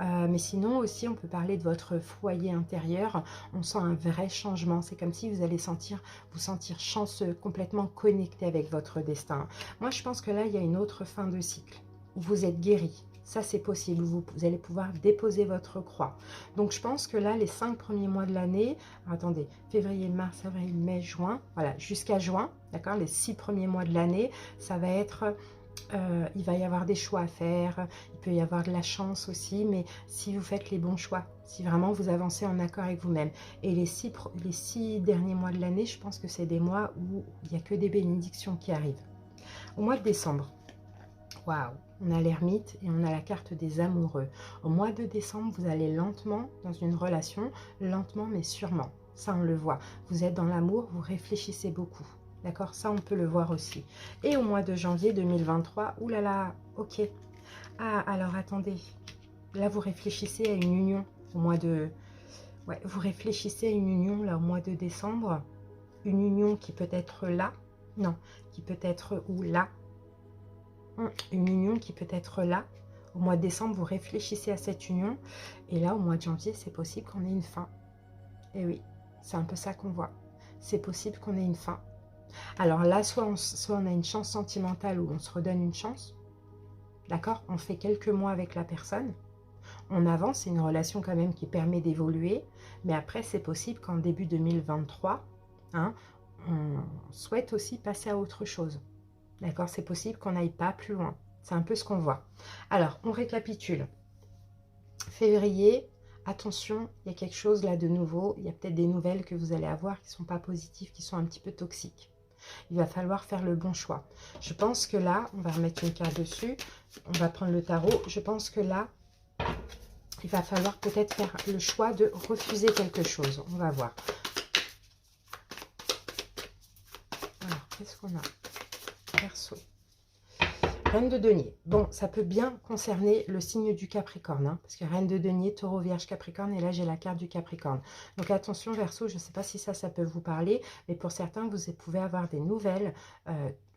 Mais sinon aussi, on peut parler de votre foyer intérieur. On sent un vrai changement. C'est comme si vous allez vous sentir chanceux, complètement connecté avec votre destin. Moi, je pense que là, il y a une autre fin de cycle où vous êtes guéri. Ça, c'est possible. Vous allez pouvoir déposer votre croix. Donc, je pense que là, les 5 premiers mois de l'année, attendez, février, mars, avril, mai, juin, voilà, jusqu'à juin, d'accord, les 6 premiers mois de l'année, ça va être... il va y avoir des choix à faire, il peut y avoir de la chance aussi, mais si vous faites les bons choix, si vraiment vous avancez en accord avec vous-même. Et les 6 derniers mois de l'année, je pense que c'est des mois où il n'y a que des bénédictions qui arrivent. Au mois de décembre, waouh, on a l'ermite et on a la carte des amoureux. Au mois de décembre, vous allez lentement dans une relation, lentement mais sûrement. Ça, on le voit. Vous êtes dans l'amour, vous réfléchissez beaucoup. D'accord, ça, on peut le voir aussi. Et au mois de janvier 2023, oulala, ok. Ah, alors attendez. Là, vous réfléchissez à une union au mois de... Ouais, vous réfléchissez à une union là au mois de décembre. Une union qui peut être là. Non, qui peut être où là. Une union qui peut être là. Au mois de décembre, vous réfléchissez à cette union. Et là, au mois de janvier, c'est possible qu'on ait une fin. Et oui, c'est un peu ça qu'on voit. C'est possible qu'on ait une fin. Alors là, soit on a une chance sentimentale où on se redonne une chance. D'accord? On fait quelques mois avec la personne. On avance, c'est une relation quand même qui permet d'évoluer. Mais après, c'est possible qu'en début 2023, hein, on souhaite aussi passer à autre chose. D'accord, c'est possible qu'on n'aille pas plus loin. C'est un peu ce qu'on voit. Alors, on récapitule. Février, attention, il y a quelque chose là de nouveau. Il y a peut-être des nouvelles que vous allez avoir qui ne sont pas positives, qui sont un petit peu toxiques. Il va falloir faire le bon choix. Je pense que là, on va remettre une carte dessus. On va prendre le tarot. Je pense que là, il va falloir peut-être faire le choix de refuser quelque chose. On va voir. Alors, qu'est-ce qu'on a ? Verseau. Reine de denier. Bon, ça peut bien concerner le signe du Capricorne, hein, parce que Reine de denier, Taureau, Vierge, Capricorne, et là j'ai la carte du Capricorne. Donc attention Verseau, je ne sais pas si ça peut vous parler, mais pour certains, vous pouvez avoir des nouvelles,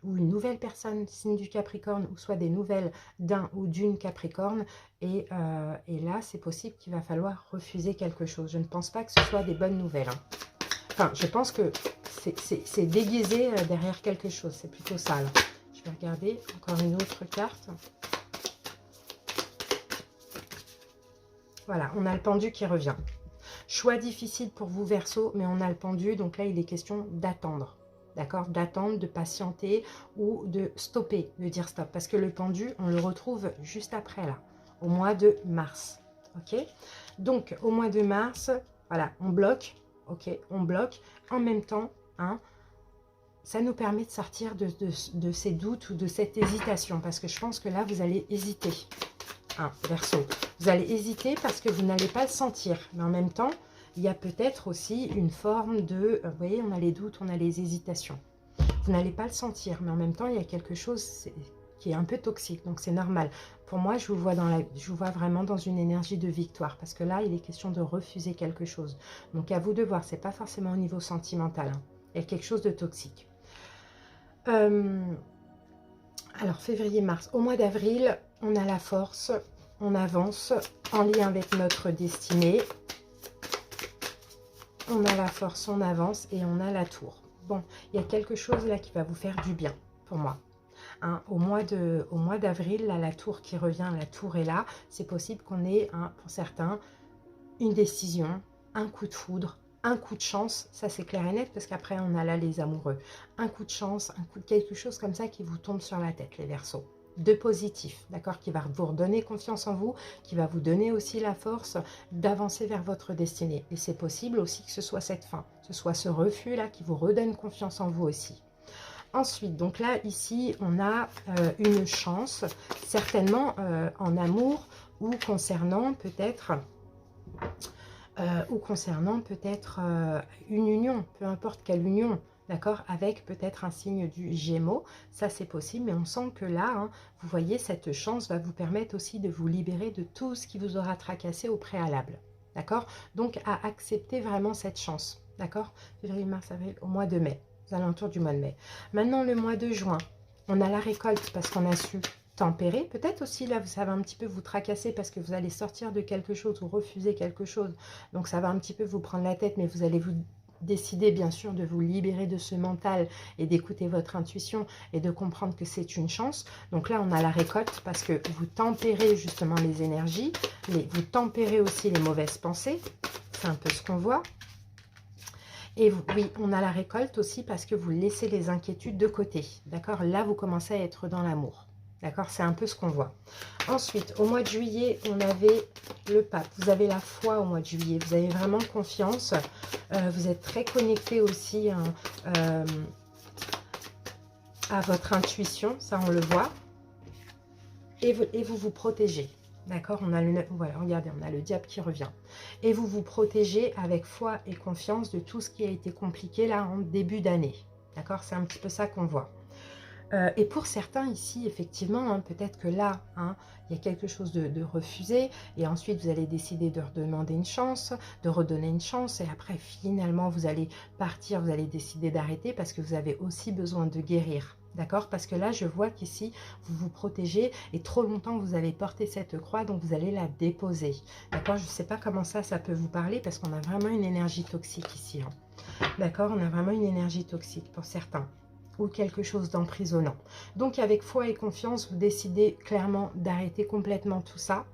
ou une nouvelle personne, signe du Capricorne, ou soit des nouvelles d'un ou d'une Capricorne, et là c'est possible qu'il va falloir refuser quelque chose. Je ne pense pas que ce soit des bonnes nouvelles. Hein. Enfin, je pense que c'est déguisé derrière quelque chose, c'est plutôt ça. Là. Je vais regarder encore une autre carte. Voilà, on a le pendu qui revient. Choix difficile pour vous, Verseau, mais on a le pendu. Donc là, il est question d'attendre. D'accord? D'attendre, de patienter ou de stopper, de dire stop. Parce que le pendu, on le retrouve juste après, là, au mois de mars. Ok? Donc, au mois de mars, voilà, on bloque. Ok, on bloque. En même temps, hein, ça nous permet de sortir de ces doutes ou de cette hésitation. Parce que je pense que là, vous allez hésiter. Hein, Verseau. Vous allez hésiter parce que vous n'allez pas le sentir. Mais en même temps, il y a peut-être aussi une forme de... vous voyez, on a les doutes, on a les hésitations. Vous n'allez pas le sentir. Mais en même temps, il y a quelque chose qui est un peu toxique. Donc, c'est normal. Pour moi, je vous vois vraiment dans une énergie de victoire. Parce que là, il est question de refuser quelque chose. Donc, à vous de voir. Ce n'est pas forcément au niveau sentimental. Hein. Il y a quelque chose de toxique. Alors, février-mars. Au mois d'avril, on a la force. On avance en lien avec notre destinée. On a la force, on avance et on a la tour. Bon, il y a quelque chose là qui va vous faire du bien pour moi. Hein, au mois d'avril, là, la tour qui revient, la tour est là. C'est possible qu'on ait, hein, pour certains, une décision, un coup de foudre, un coup de chance, ça c'est clair et net, parce qu'après on a là les amoureux. Un coup de chance, un coup de quelque chose comme ça qui vous tombe sur la tête, les Verseaux. De positif, d'accord, qui va vous redonner confiance en vous, qui va vous donner aussi la force d'avancer vers votre destinée. Et c'est possible aussi que ce soit cette fin, que ce soit ce refus-là qui vous redonne confiance en vous aussi. Ensuite, donc là, ici, on a une chance, certainement en amour ou concernant peut-être une union, peu importe quelle union, d'accord, avec peut-être un signe du Gémeaux, ça c'est possible, mais on sent que là, hein, vous voyez, cette chance va vous permettre aussi de vous libérer de tout ce qui vous aura tracassé au préalable, d'accord, donc à accepter vraiment cette chance, d'accord, février, mars, avril, au mois de mai, aux alentours du mois de mai. Maintenant, le mois de juin, on a la récolte parce qu'on a su tempérer. Peut-être aussi là, ça va un petit peu vous tracasser parce que vous allez sortir de quelque chose ou refuser quelque chose. Donc ça va un petit peu vous prendre la tête, mais vous allez vous décider bien sûr de vous libérer de ce mental et d'écouter votre intuition et de comprendre que c'est une chance. Donc là, on a la récolte parce que vous tempérez justement les énergies, vous tempérez aussi les mauvaises pensées. C'est un peu ce qu'on voit. Et oui, on a la récolte aussi parce que vous laissez les inquiétudes de côté. D'accord? Là, vous commencez à être dans l'amour. D'accord? C'est un peu ce qu'on voit. Ensuite, au mois de juillet, on avait le pape. Vous avez la foi au mois de juillet. Vous avez vraiment confiance. Vous êtes très connecté aussi hein, à votre intuition. Ça, on le voit. Et vous vous protégez. D'accord, on a voilà, regardez, on a le diable qui revient. Et vous vous protégez avec foi et confiance de tout ce qui a été compliqué là en début d'année. D'accord, c'est un petit peu ça qu'on voit. Et pour certains ici, effectivement, hein, peut-être que là, hein, il y a quelque chose de refusé. Et ensuite, vous allez décider de redemander une chance, de redonner une chance. Et après, finalement, vous allez partir, vous allez décider d'arrêter parce que vous avez aussi besoin de guérir. D'accord? Parce que là, je vois qu'ici, vous vous protégez et trop longtemps, vous avez porté cette croix, donc vous allez la déposer. D'accord? Je ne sais pas comment ça peut vous parler parce qu'on a vraiment une énergie toxique ici. Hein. D'accord? On a vraiment une énergie toxique pour certains ou quelque chose d'emprisonnant. Donc, avec foi et confiance, vous décidez clairement d'arrêter complètement tout ça.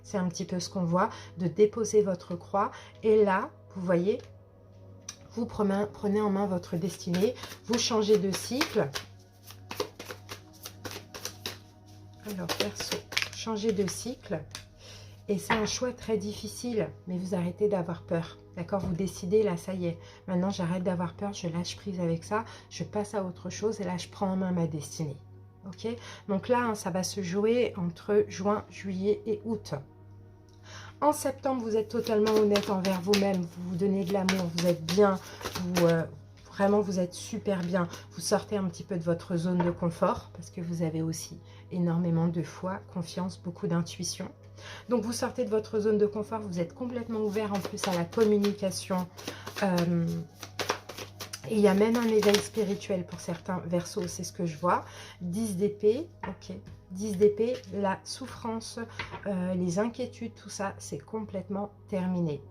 C'est un petit peu ce qu'on voit, de déposer votre croix. Et là, vous voyez, vous prenez en main votre destinée, vous changez de cycle. Alors, Verseau, changez de cycle. Et c'est un choix très difficile, mais vous arrêtez d'avoir peur. D'accord? Vous décidez, là, ça y est. Maintenant, j'arrête d'avoir peur, je lâche prise avec ça, je passe à autre chose et là, je prends en main ma destinée. Ok? Donc là, hein, ça va se jouer entre juin, juillet et août. En septembre, vous êtes totalement honnête envers vous-même, vous vous donnez de l'amour, vous êtes bien, vraiment, vous êtes super bien. Vous sortez un petit peu de votre zone de confort parce que vous avez aussi énormément de foi, confiance, beaucoup d'intuition. Donc, vous sortez de votre zone de confort, vous êtes complètement ouvert en plus à la communication. Et il y a même un éveil spirituel pour certains Verseaux, c'est ce que je vois. 10 d'épée, ok. 10 d'épée, la souffrance, les inquiétudes, tout ça, c'est complètement terminé.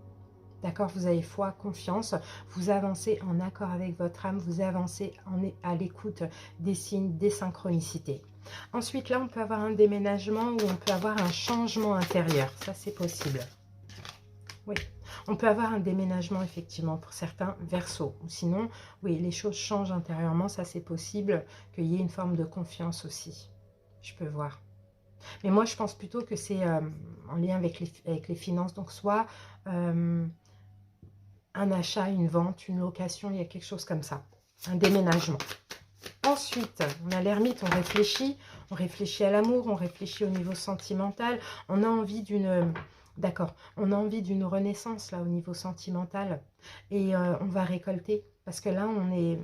D'accord, vous avez foi, confiance, vous avancez en accord avec votre âme, vous avancez à l'écoute des signes, des synchronicités. Ensuite, là, on peut avoir un déménagement ou on peut avoir un changement intérieur. Ça, c'est possible. Oui, on peut avoir un déménagement, effectivement, pour certains Verseaux. Ou sinon, oui, les choses changent intérieurement. Ça, c'est possible qu'il y ait une forme de confiance aussi. Je peux voir. Mais moi, je pense plutôt que c'est en lien avec les finances. Donc, soit un achat, une vente, une location, il y a quelque chose comme ça. Un déménagement. Ensuite, on a l'ermite, on réfléchit à l'amour, on réfléchit au niveau sentimental, on a envie d'une... D'accord, on a envie d'une renaissance là au niveau sentimental et on va récolter parce que là, on est...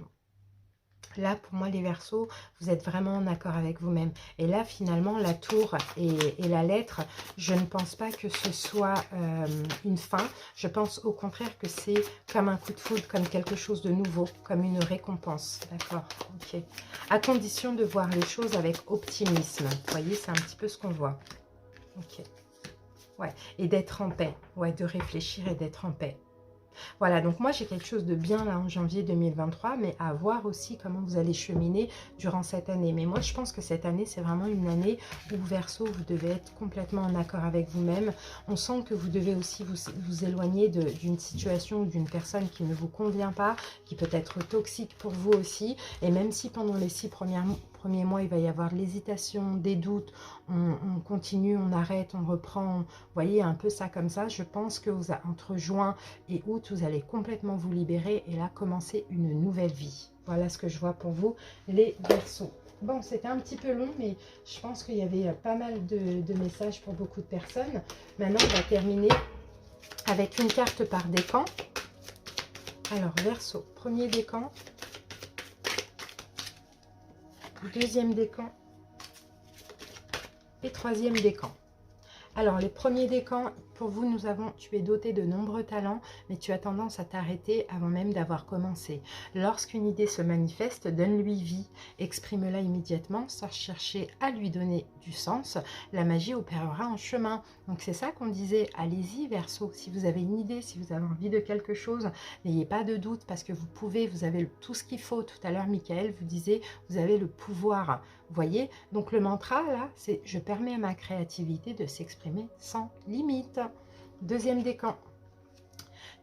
Là, pour moi, les Verseaux, vous êtes vraiment en accord avec vous-même. Et là, finalement, la tour et la lettre, je ne pense pas que ce soit une fin. Je pense au contraire que c'est comme un coup de foudre, comme quelque chose de nouveau, comme une récompense. D'accord, ok. À condition de voir les choses avec optimisme. Vous voyez, c'est un petit peu ce qu'on voit. Ok. Ouais, et d'être en paix. Ouais, de réfléchir et d'être en paix. Voilà, donc moi j'ai quelque chose de bien là en janvier 2023, mais à voir aussi comment vous allez cheminer durant cette année. Mais moi je pense que cette année c'est vraiment une année où Verseau, vous devez être complètement en accord avec vous-même. On sent que vous devez aussi vous éloigner d'une situation ou d'une personne qui ne vous convient pas, qui peut être toxique pour vous aussi. Et même si pendant les 6 premiers mois il va y avoir de l'hésitation, des doutes, on continue, on arrête, on reprend, vous voyez un peu ça comme ça, je pense que entre juin et août, vous allez complètement vous libérer et là, commencer une nouvelle vie. Voilà ce que je vois pour vous, les Verseaux. Bon, c'était un petit peu long, mais je pense qu'il y avait pas mal de messages pour beaucoup de personnes. Maintenant, on va terminer avec une carte par décan. Alors, Verseau, premier décan, deuxième décan et troisième décan. Alors, les premiers décans, pour vous, tu es doté de nombreux talents, mais tu as tendance à t'arrêter avant même d'avoir commencé. Lorsqu'une idée se manifeste, donne-lui vie, exprime-la immédiatement sans chercher à lui donner du sens. La magie opérera en chemin. Donc, c'est ça qu'on disait, allez-y, Verseau. Si vous avez une idée, si vous avez envie de quelque chose, n'ayez pas de doute parce que vous pouvez, vous avez tout ce qu'il faut. Tout à l'heure, Michael vous disait, vous avez le pouvoir. Vous voyez, donc le mantra là, c'est je permets à ma créativité de s'exprimer sans limite. Deuxième décan.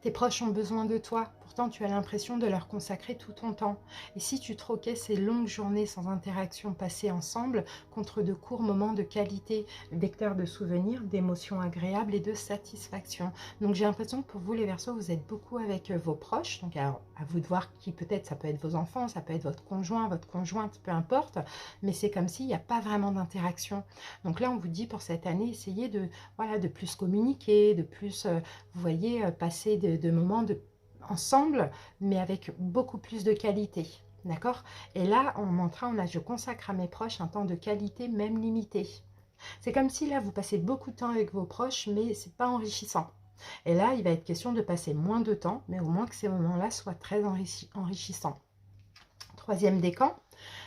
Tes proches ont besoin de toi, pourtant tu as l'impression de leur consacrer tout ton temps. Et si tu troquais ces longues journées sans interaction passées ensemble contre de courts moments de qualité, vecteurs de souvenirs, d'émotions agréables et de satisfaction. Donc j'ai l'impression que pour vous les Verseaux, vous êtes beaucoup avec vos proches. Donc alors, à vous de voir qui peut-être, ça peut être vos enfants, ça peut être votre conjoint, votre conjointe, peu importe. Mais c'est comme s'il n'y a pas vraiment d'interaction. Donc là on vous dit pour cette année, essayez de, voilà, de plus communiquer, de plus, vous voyez, passer de moments ensemble, mais avec beaucoup plus de qualité. D'accord? Et là, en mantra, on a je consacre à mes proches un temps de qualité, même limité. C'est comme si là, vous passez beaucoup de temps avec vos proches, mais c'est pas enrichissant. Et là, il va être question de passer moins de temps, mais au moins que ces moments-là soient très enrichissants. Troisième décan.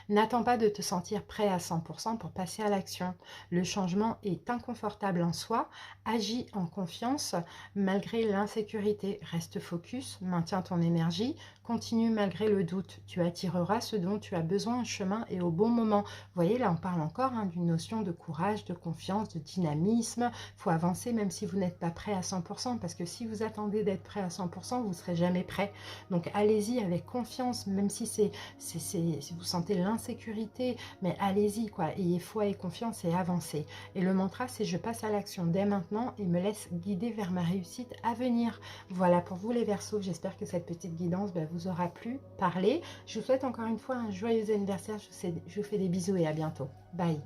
N'attends pas de te sentir prêt à 100% pour passer à l'action. Le changement est inconfortable en soi. Agis en confiance malgré l'insécurité. Reste focus, maintiens ton énergie, continue malgré le doute. Tu attireras ce dont tu as besoin en chemin et au bon moment. Vous voyez, là on parle encore d'une notion de courage, de confiance, de dynamisme. Il faut avancer même si vous n'êtes pas prêt à 100%, parce que si vous attendez d'être prêt à 100%, vous ne serez jamais prêt. Donc allez-y avec confiance, même si si vous sentez l'insécurité, mais allez-y quoi, ayez foi et confiance et avancez. Et le mantra c'est je passe à l'action dès maintenant et me laisse guider vers ma réussite à venir. Voilà pour vous les Verseaux, j'espère que cette petite guidance vous aura plu, parlé. Je vous souhaite encore une fois un joyeux anniversaire, je vous fais des bisous et à bientôt. Bye.